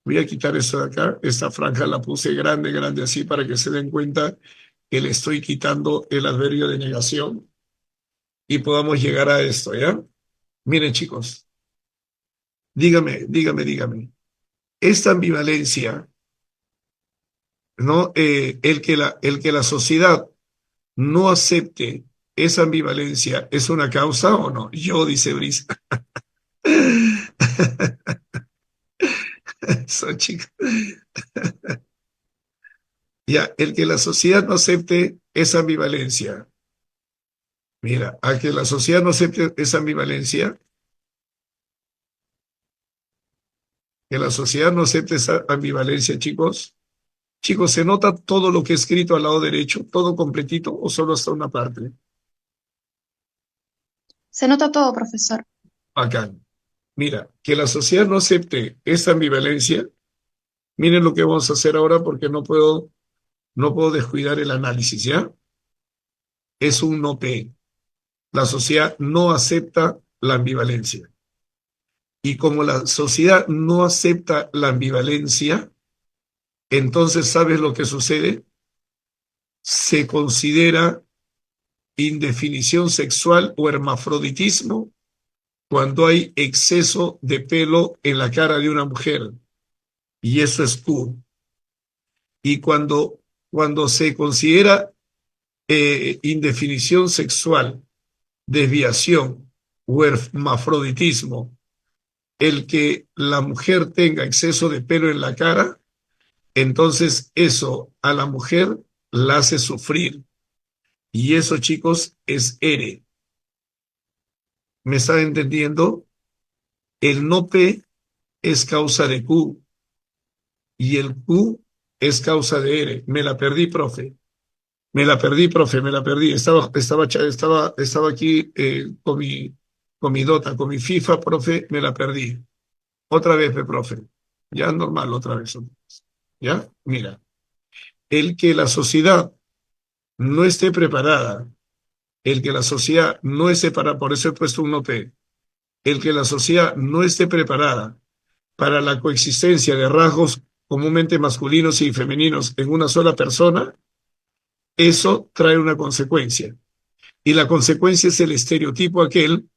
Speaker 1: Voy a quitar esto de acá. Esta franja la puse grande, grande así para que se den cuenta que le estoy quitando el adverbio de negación y podamos llegar a esto, ¿ya? Miren, chicos, dígame. Esta ambivalencia, ¿no? El que la sociedad no acepte esa ambivalencia, ¿es una causa o no? Yo, dice Brisa. Eso, chicos. Ya, el que la sociedad no acepte esa ambivalencia. Mira, a que la sociedad no acepte esa ambivalencia, que la sociedad no acepte esa ambivalencia, chicos. Chicos, ¿se nota todo lo que he escrito al lado derecho, todo completito o solo hasta una parte?
Speaker 2: Se nota todo, profesor.
Speaker 1: Acá. Mira, que la sociedad no acepte esta ambivalencia. Miren lo que vamos a hacer ahora porque no puedo descuidar el análisis, ¿ya? Es un no P. La sociedad no acepta la ambivalencia. Y como la sociedad no acepta la ambivalencia, entonces, ¿sabes lo que sucede? Se considera indefinición sexual o hermafroditismo cuando hay exceso de pelo en la cara de una mujer. Y eso es Q. Y cuando se considera indefinición sexual, desviación o hermafroditismo, el que la mujer tenga exceso de pelo en la cara, entonces eso a la mujer la hace sufrir. Y eso, chicos, es ERE. ¿Me están entendiendo? El no P es causa de Q y el Q es causa de ERE. Me la perdí, profe. Me la perdí. Estaba aquí con mi Dota, con mi FIFA, profe, me la perdí. Otra vez, profe. Ya normal, otra vez. ¿Ya? Mira, el que la sociedad no esté preparada, el que la sociedad no esté preparada, por eso he puesto un no P, el que la sociedad no esté preparada para la coexistencia de rasgos comúnmente masculinos y femeninos en una sola persona, eso trae una consecuencia. Y la consecuencia es el estereotipo aquel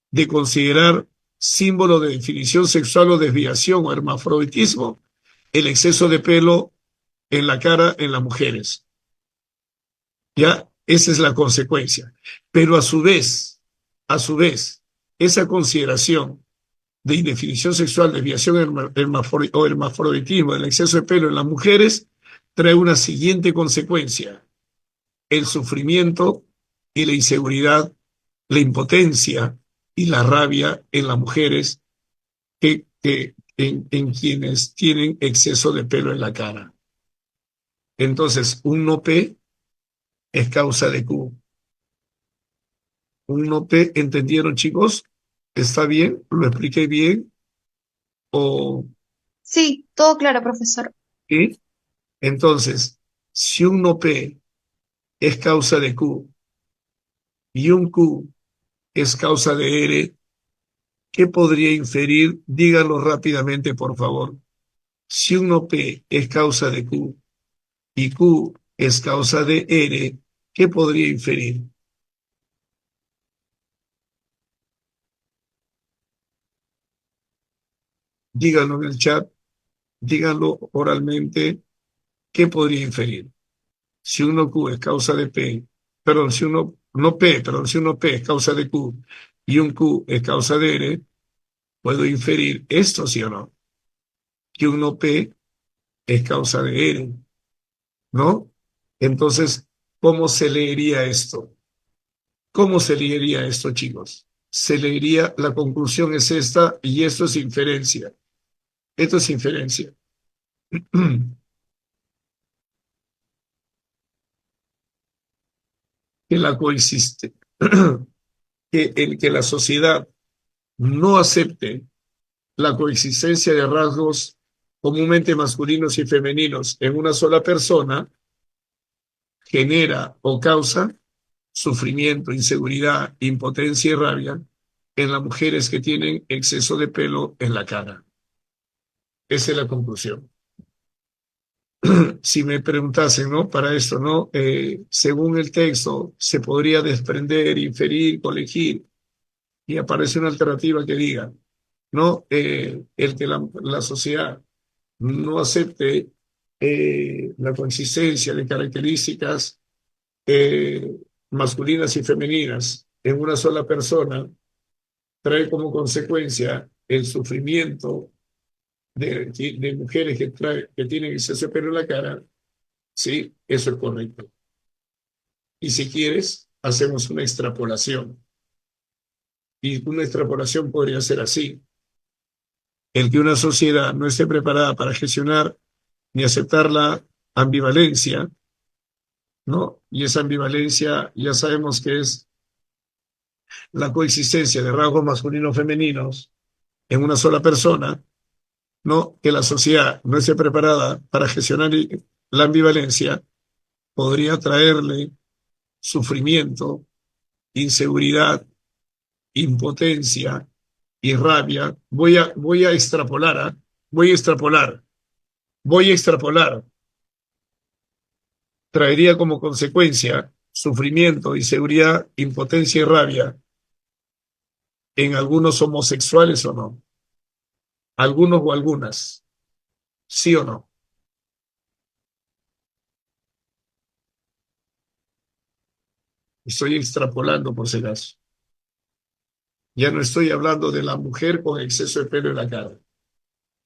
Speaker 1: de considerar símbolo de definición sexual o desviación o hermafroditismo el exceso de pelo en la cara en las mujeres. ¿Ya? Esa es la consecuencia. Pero a su vez, esa consideración de indefinición sexual, desviación o hermafroditismo, el exceso de pelo en las mujeres, trae una siguiente consecuencia: el sufrimiento y la inseguridad, la impotencia y la rabia en las mujeres en quienes tienen exceso de pelo en la cara. Entonces, un no P es causa de Q. Un no P, ¿entendieron, chicos? ¿Está bien? ¿Lo expliqué bien? ¿O
Speaker 2: Sí, todo claro, profesor.
Speaker 1: qué? Entonces, si un no P es causa de Q y un Q es causa de R, ¿qué podría inferir? Díganlo rápidamente, por favor. Si un no P es causa de Q y Q es causa de R, ¿qué podría inferir? Díganlo en el chat, díganlo oralmente, ¿qué podría inferir? Si uno Q es causa de P, perdón, si uno, no P, perdón, si uno P es causa de Q y un Q es causa de R, puedo inferir esto, ¿sí o no? Que uno P es causa de R, ¿no? Entonces, ¿cómo se leería esto? ¿Cómo se leería esto, chicos? Se leería, la conclusión es esta y esto es inferencia. Esto es inferencia. Que la coexiste, que el que la sociedad no acepte la coexistencia de rasgos comúnmente masculinos y femeninos en una sola persona genera o causa sufrimiento, inseguridad, impotencia y rabia en las mujeres que tienen exceso de pelo en la cara. Esa es la conclusión. Si me preguntasen, ¿no? Para esto, ¿no? Según el texto, se podría desprender, inferir, colegir, y aparece una alternativa que diga, ¿no? El que la sociedad no acepte la consistencia de características eh, masculinas y femeninas en una sola persona, trae como consecuencia el sufrimiento de mujeres que tienen exceso de pelo en la cara. Sí, eso es correcto. Y si quieres, hacemos una extrapolación. Y una extrapolación podría ser así. El que una sociedad no esté preparada para gestionar ni aceptar la ambivalencia, ¿no? Y esa ambivalencia ya sabemos que es la coexistencia de rasgos masculinos femeninos en una sola persona, ¿no? Que la sociedad no esté preparada para gestionar la ambivalencia, podría traerle sufrimiento, inseguridad, impotencia y rabia. Voy a extrapolar, ¿ah? Voy a extrapolar, voy a extrapolar. Traería como consecuencia sufrimiento, inseguridad, impotencia y rabia en algunos homosexuales o no, algunos o algunas, sí o no. Estoy extrapolando por si acaso. Ya no estoy hablando de la mujer con exceso de pelo en la cara,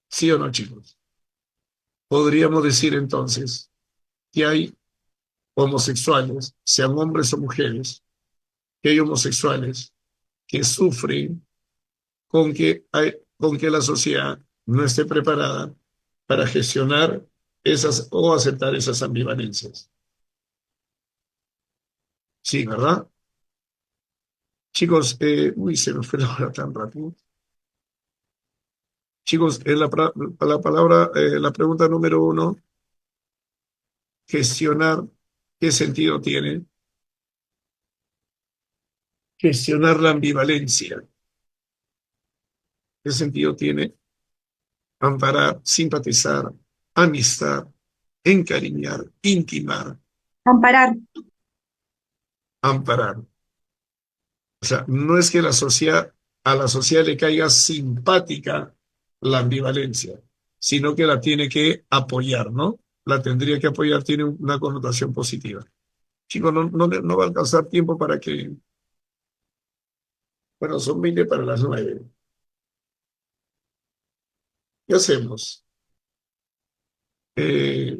Speaker 1: sí o no, chicos. Podríamos decir entonces que hay homosexuales, sean hombres o mujeres, que hay homosexuales que sufren con que la sociedad no esté preparada para gestionar esas o aceptar esas ambivalencias. Sí, ¿verdad? Chicos, uy, se me fue la hora tan rápido. Chicos, la palabra, la pregunta número uno, gestionar, ¿qué sentido tiene? Gestionar la ambivalencia. ¿Qué sentido tiene? Amparar, simpatizar, amistad, encariñar, intimar,
Speaker 2: Amparar.
Speaker 1: amparar. O sea, no es que a la sociedad le caiga simpática la ambivalencia, sino que la tiene que apoyar, ¿no? La tendría que apoyar, tiene una connotación positiva. Chicos, no va a alcanzar tiempo para que, bueno, son 20 para las 9. ¿Qué hacemos? Eh,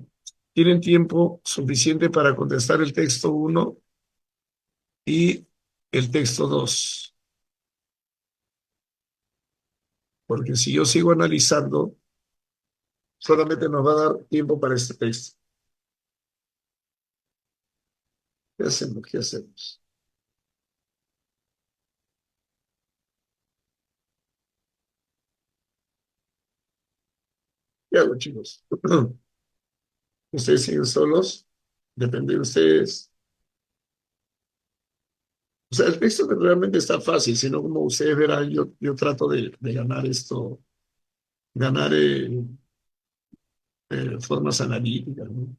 Speaker 1: ¿Tienen tiempo suficiente para contestar el texto uno y el texto 2? Porque si yo sigo analizando, solamente nos va a dar tiempo para este texto. ¿Qué hacemos? ¿Qué hacemos? ¿Qué hago, chicos? ¿Ustedes siguen solos? Depende de ustedes. O sea, el texto realmente está fácil, sino como ustedes verán, yo trato de ganar esto, ganar formas analíticas, ¿no?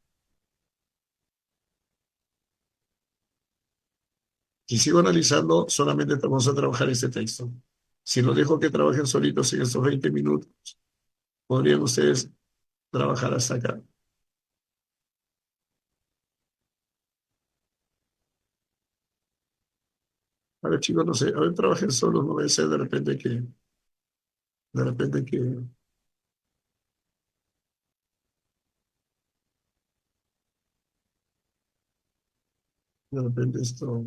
Speaker 1: Si sigo analizando, solamente vamos a trabajar este texto. Si los dejo que trabajen solitos en estos 20 minutos, podrían ustedes trabajar hasta acá. A ver, chicos, no sé, a ver, trabajen solos, no vaya a ser de repente que, de repente esto,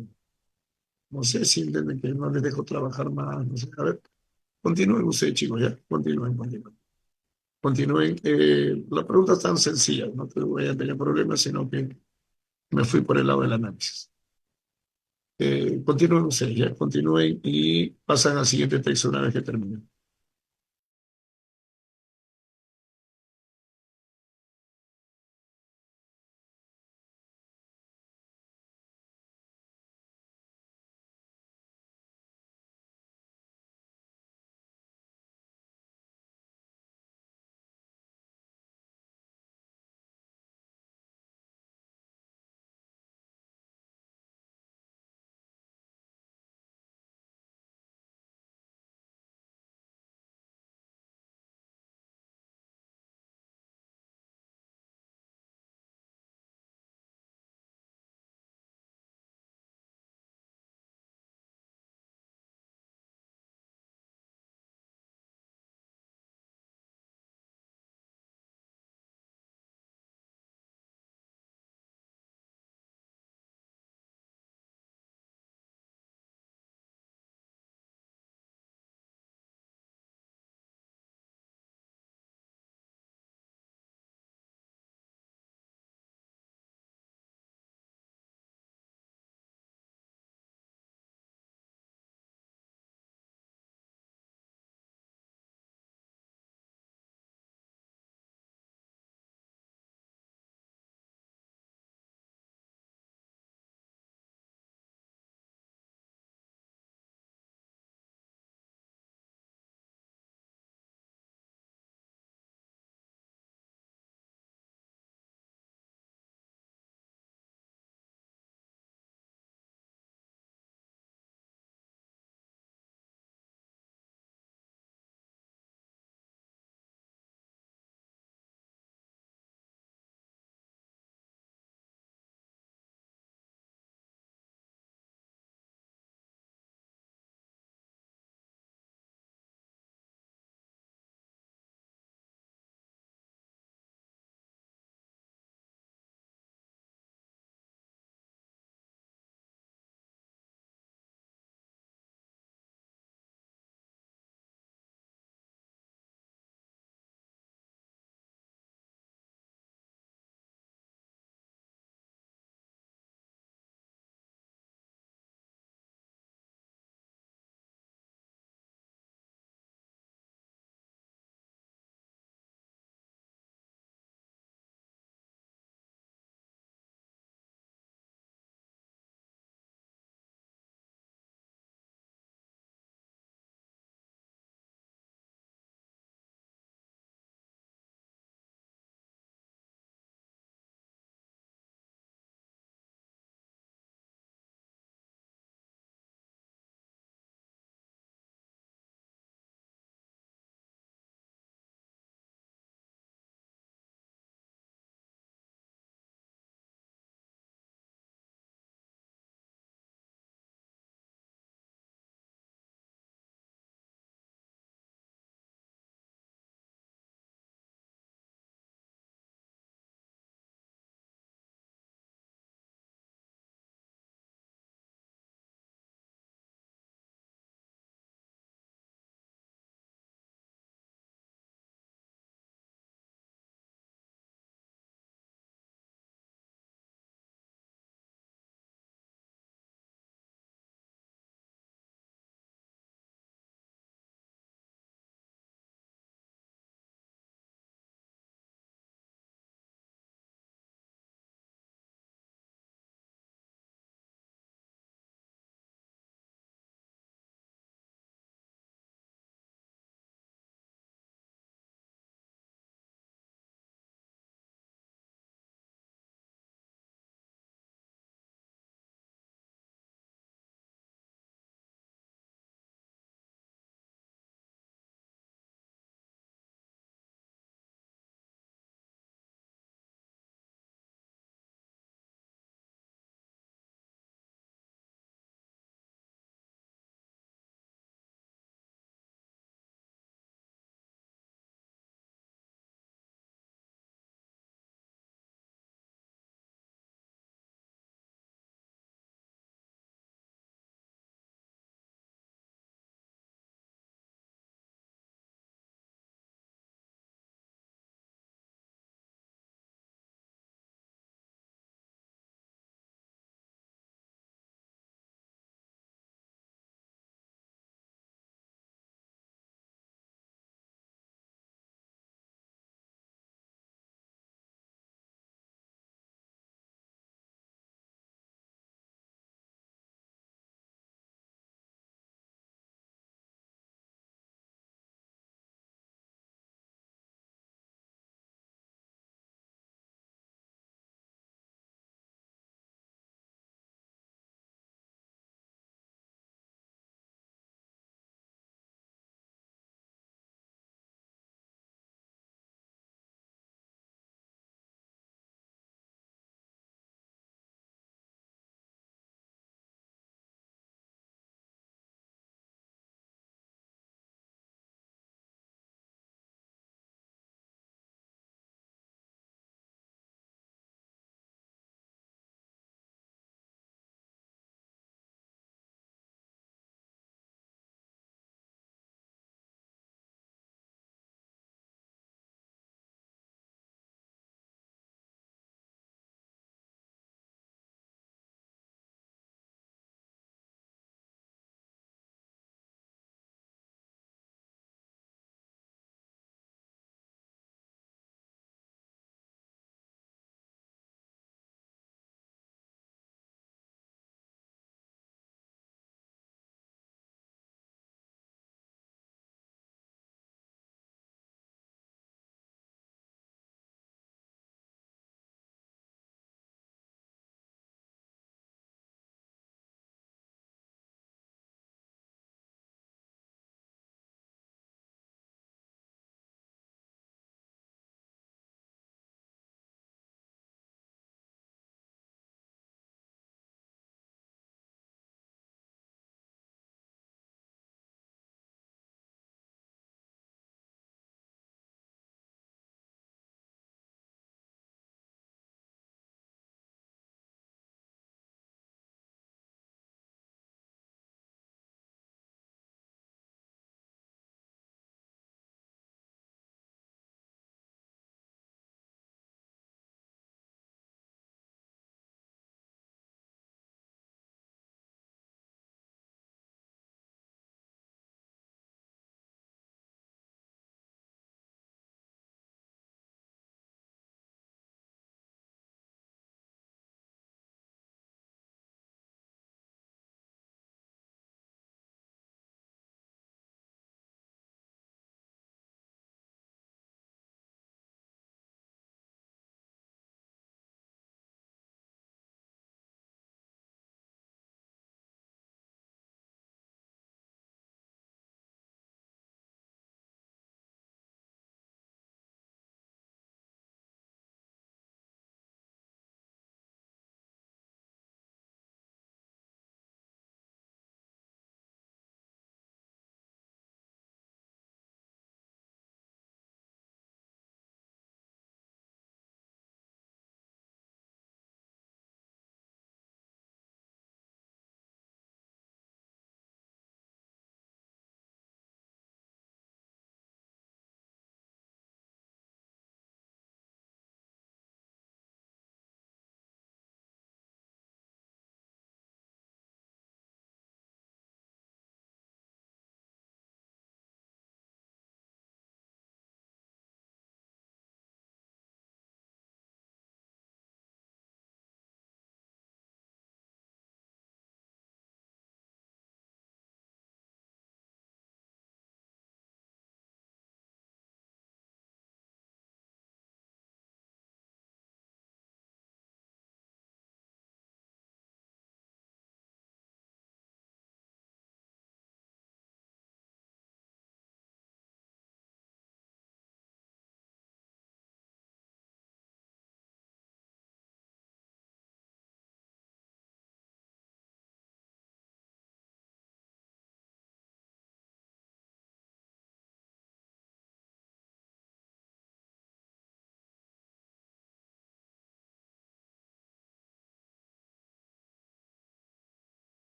Speaker 1: no sé, si entienden que no les dejo trabajar más, no sé. A ver, continúen ustedes, chicos, ya, continúen, continúen. Continúen. La pregunta es tan sencilla, no te voy a tener problemas, sino que me fui por el lado del análisis. Continúen ustedes, ya, continúen y pasan al siguiente texto una vez que terminen.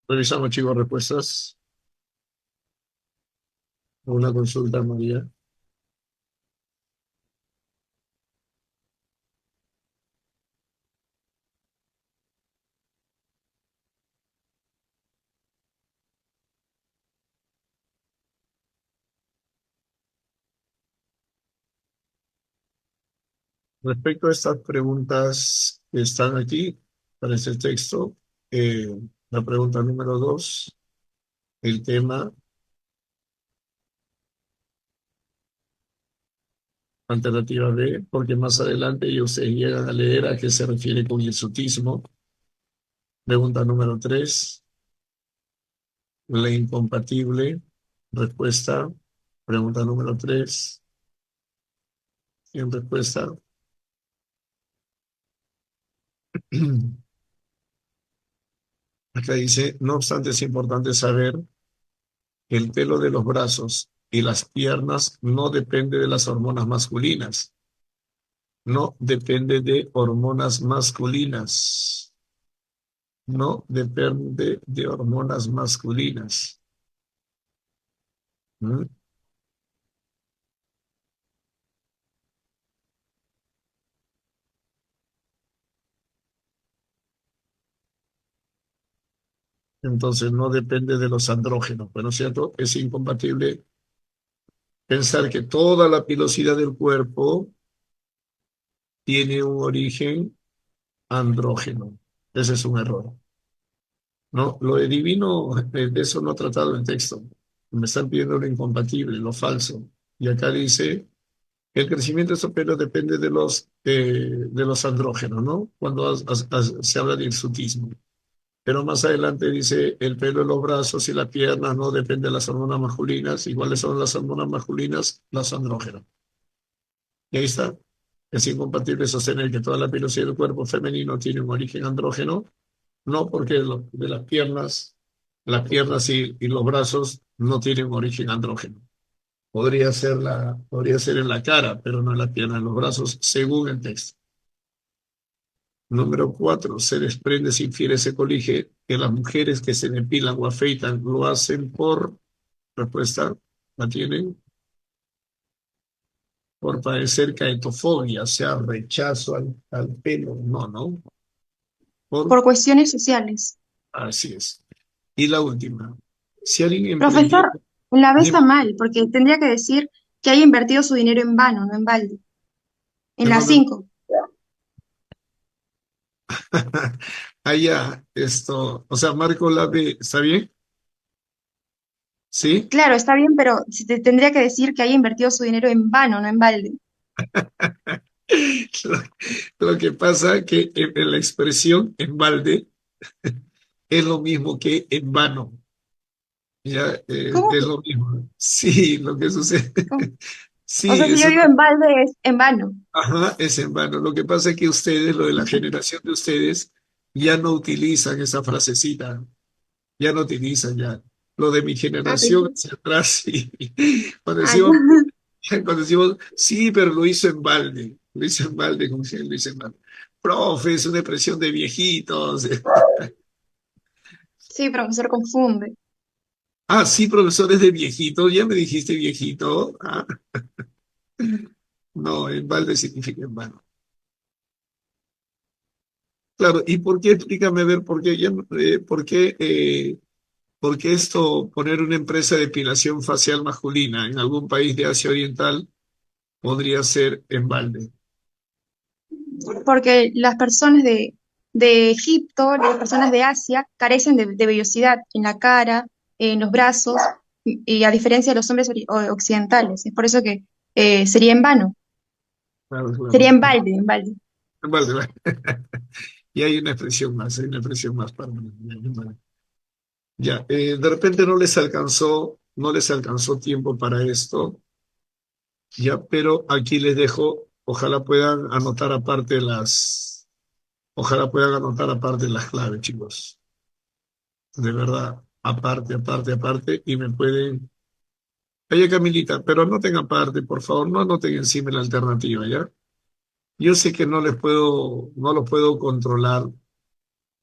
Speaker 1: Revisamos, chicos, respuestas. Una consulta, María. Respecto a estas preguntas que están aquí, para este texto, eh, la pregunta número 2, el tema, alternativa B, porque más adelante ellos se llegan a leer a qué se refiere con hirsutismo. Pregunta número 3, la incompatible. Respuesta, pregunta número 3, en respuesta. Acá dice, no obstante, es importante saber que el pelo de los brazos y las piernas no depende de las hormonas masculinas. No depende de hormonas masculinas. No depende de hormonas masculinas. ¿Mm? Entonces no depende de los andrógenos. Bueno, ¿cierto? Es incompatible pensar que toda la pilosidad del cuerpo tiene un origen andrógeno. Ese es un error. No, lo de divino, de eso no ha tratado el texto. Me están pidiendo lo incompatible, lo falso. Y acá dice, el crecimiento de estos pelos depende de los andrógenos, ¿no? Cuando se habla de hirsutismo. Pero más adelante dice, el pelo de los brazos y las piernas no depende de las hormonas masculinas. ¿Iguales son las hormonas masculinas? Los andrógenos. Y ahí está. Es incompatible sostener que toda la pilosidad del cuerpo femenino tiene un origen andrógeno. No, porque de las piernas y los brazos no tienen origen andrógeno. Podría ser en la cara, pero no en las piernas, en los brazos, según el texto. Número 4, se desprende, se infiere, se colige que las mujeres que se depilan o afeitan lo hacen por, respuesta, ¿la tienen? Por padecer caetofobia, o sea, rechazo al pelo. No, no. Por,
Speaker 2: por cuestiones sociales.
Speaker 1: así es. Y la última, si alguien emprendió,
Speaker 2: Profesor, la B está
Speaker 1: dime,
Speaker 2: mal, porque tendría que decir que haya invertido su dinero en vano, no en balde. En
Speaker 1: ¿en
Speaker 2: la
Speaker 1: dónde?
Speaker 2: 5.
Speaker 1: Allá, esto, o sea, Marco Lave, ¿está bien? ¿Sí?
Speaker 2: Claro, está bien, pero tendría que decir que haya invertido su dinero en vano, no en balde.
Speaker 1: Lo, lo que pasa que en la expresión en balde es lo mismo que en vano, ya
Speaker 2: ¿Cómo
Speaker 1: es
Speaker 2: que?
Speaker 1: lo mismo. Sí, lo que sucede,
Speaker 2: ¿Cómo? O
Speaker 1: sí,
Speaker 2: sea, si yo
Speaker 1: eso
Speaker 2: digo en balde es en vano.
Speaker 1: ajá, es en vano. Lo que pasa es que ustedes, lo de la generación de ustedes, ya no utilizan esa frasecita, ya no utilizan ya. Lo de mi
Speaker 2: Ah,
Speaker 1: generación
Speaker 2: pensé-
Speaker 1: hacia atrás, sí. Cuando
Speaker 2: ah, ya.
Speaker 1: decimos cuando decimos, sí, pero lo hizo en balde, lo hizo en balde, como si lo hizo en balde. Profe, es una expresión de viejitos.
Speaker 2: Sí, profesor, confunde.
Speaker 1: Ah, sí, profesores de viejitos, ya me dijiste viejito. Ah, no, en balde significa en vano. Claro, ¿y por qué? Explícame a ver, ¿por qué, por qué esto, poner una empresa de depilación facial masculina en algún país de Asia Oriental podría ser en balde?
Speaker 2: Porque las personas de Egipto, las personas de Asia, carecen de vellosidad en la cara, en los brazos, y a diferencia de los hombres occidentales. Es por eso que sería en vano,
Speaker 1: Claro,
Speaker 2: sería
Speaker 1: claro.
Speaker 2: en balde.
Speaker 1: En balde, vale. Y hay una expresión más, para ya, de repente no les alcanzó tiempo para esto, ya, pero aquí les dejo, ojalá puedan anotar aparte las claves, chicos, de verdad, aparte, y me pueden, oye Camilita, pero anoten aparte, por favor, no anoten encima la alternativa, ¿ya? Yo sé que no los puedo controlar,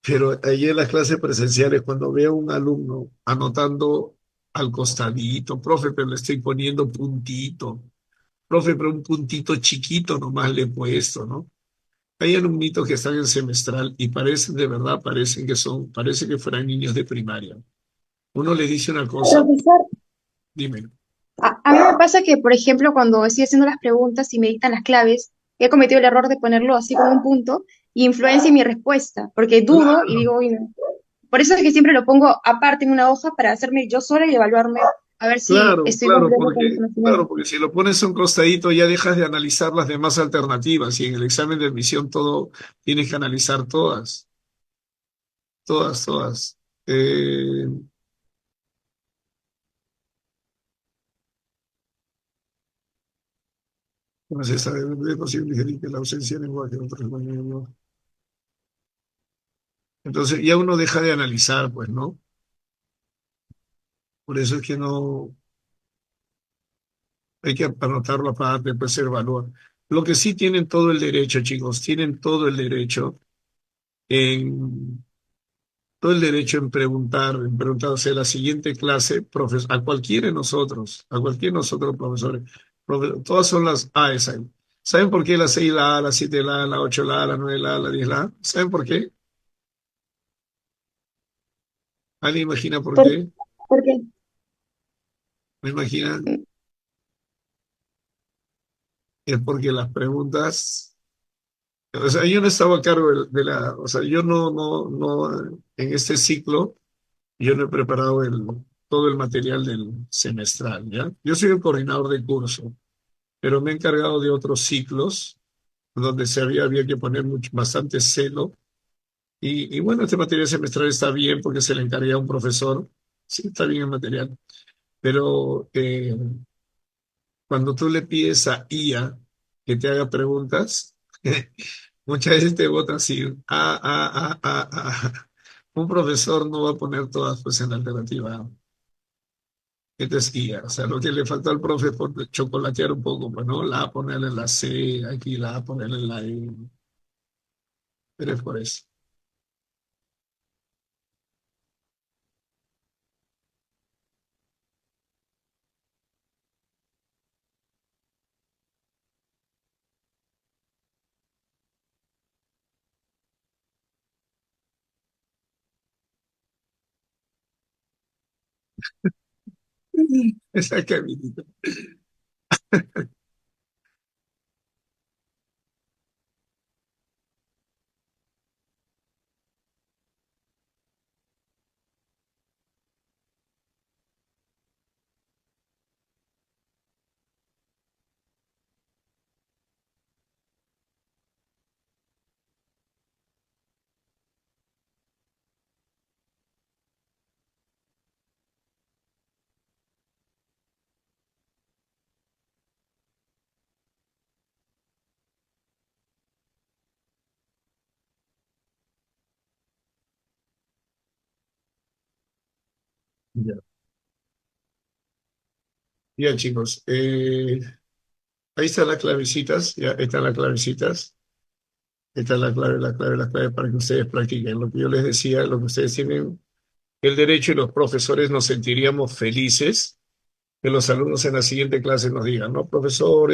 Speaker 1: Pero ahí en las clases presenciales, cuando veo a un alumno anotando al costadito, profe, pero le estoy poniendo puntito, profe, pero un puntito chiquito nomás le he puesto, ¿no? Hay alumnitos que están en semestral y parecen, de verdad, parece que fueran niños de primaria. Uno le dice una cosa,
Speaker 2: Profesor,
Speaker 1: dime.
Speaker 2: a mí me pasa que, por ejemplo, cuando estoy haciendo las preguntas y me dictan las claves, he cometido el error de ponerlo así como un punto y influencia en mi respuesta, porque dudo y
Speaker 1: Claro,
Speaker 2: digo, "Uy, no". Por eso es que siempre lo pongo aparte en una hoja para hacerme yo sola y evaluarme a ver si
Speaker 1: claro,
Speaker 2: estoy cumpliendo con mis
Speaker 1: claro,
Speaker 2: conocimientos.
Speaker 1: porque si lo pones a un costadito ya dejas de analizar las demás alternativas y en el examen de admisión todo tienes que analizar todas, todas, todas. Eh, no se sabe, es posible inferir que la ausencia de lenguaje de otros lenguajes. Entonces ya uno deja de analizar, pues, ¿no? Por eso es que no hay que anotarlo aparte, pues evaluar. Lo que sí tienen todo el derecho, chicos, tienen en todo el derecho en preguntarse la siguiente clase, a cualquiera de nosotros, a cualquiera de nosotros profesores. Todas son las AES ahí. ¿Saben por qué la 6 la A, la 7 la A, la 8 la A, la 9 la A, la 10 la A? ¿Saben por qué? ¿Alguien imagina por
Speaker 2: ¿Por,
Speaker 1: qué?
Speaker 2: por qué?
Speaker 1: ¿Me imaginan? Es porque las preguntas, o sea, yo no estaba a cargo o sea, yo no, en este ciclo, yo no he preparado todo el material del semestral, ¿ya? Yo soy el coordinador de curso, pero me he encargado de otros ciclos donde había que poner bastante celo. Y bueno, este material semestral está bien porque se le encarga a un profesor. Sí, está bien el material. Pero cuando tú le pides a IA que te haga preguntas, muchas veces te vota así. Un profesor no va a poner todas pues en la alternativa A. Entonces, IA. O sea, lo que le faltó al profe es por chocolatear un poco, pues, ¿no? La A ponerle en la C, aquí la A ponerle en la E. Pero es por eso. Esa caminita. Ya, ya, chicos. Ahí están las clavecitas. Ya están las clavecitas. Esta es la clave para que ustedes practiquen. Lo que yo les decía, lo que ustedes tienen el derecho y los profesores nos sentiríamos felices que los alumnos en la siguiente clase nos digan, no, profesor,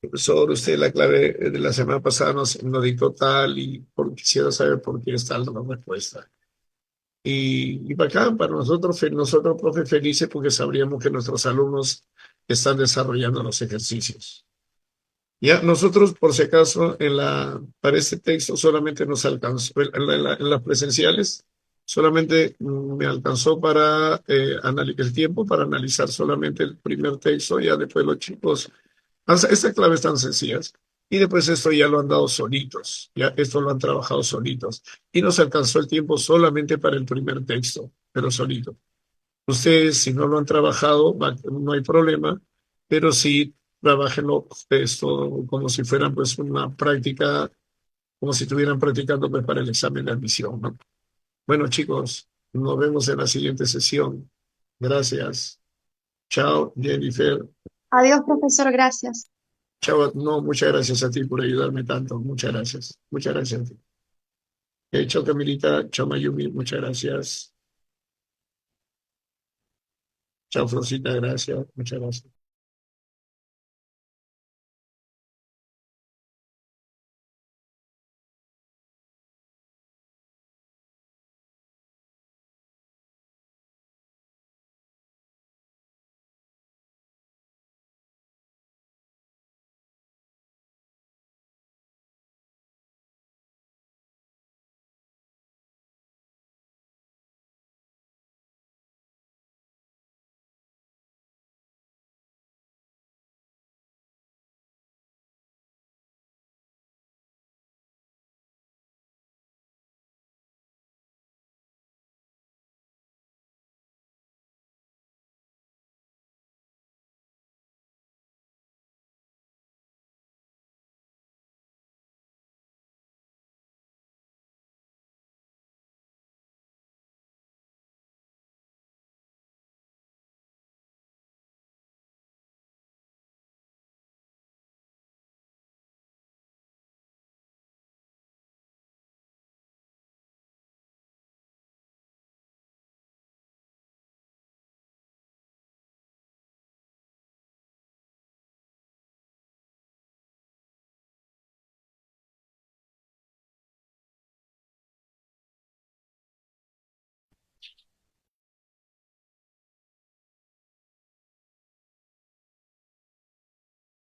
Speaker 1: profesor, usted la clave de la semana pasada nos dictó tal y quisiera saber por qué es tal la respuesta. Y bacán, para nosotros, nosotros, profes, felices porque sabríamos que nuestros alumnos están desarrollando los ejercicios. Ya, nosotros, por si acaso, para este texto solamente nos alcanzó, en las presenciales, solamente me alcanzó para el tiempo para analizar solamente el primer texto, ya después los chicos, estas claves tan sencillas, y después esto ya lo han dado solitos, ya esto lo han trabajado solitos, y nos alcanzó el tiempo solamente para el primer texto, pero solito. Ustedes, si no lo han trabajado, no hay problema, pero sí trabajenlo esto como si fueran pues una práctica, como si estuvieran practicando pues, para el examen de admisión, ¿no? Bueno, chicos, nos vemos en la siguiente sesión. Gracias. Chao, Jennifer.
Speaker 2: Adiós, profesor, gracias.
Speaker 1: Chao, no, muchas gracias a ti por ayudarme tanto. Muchas gracias. Muchas gracias a ti. Chao Camilita, chao Mayumi, muchas gracias. Chao Florcita, gracias, muchas gracias.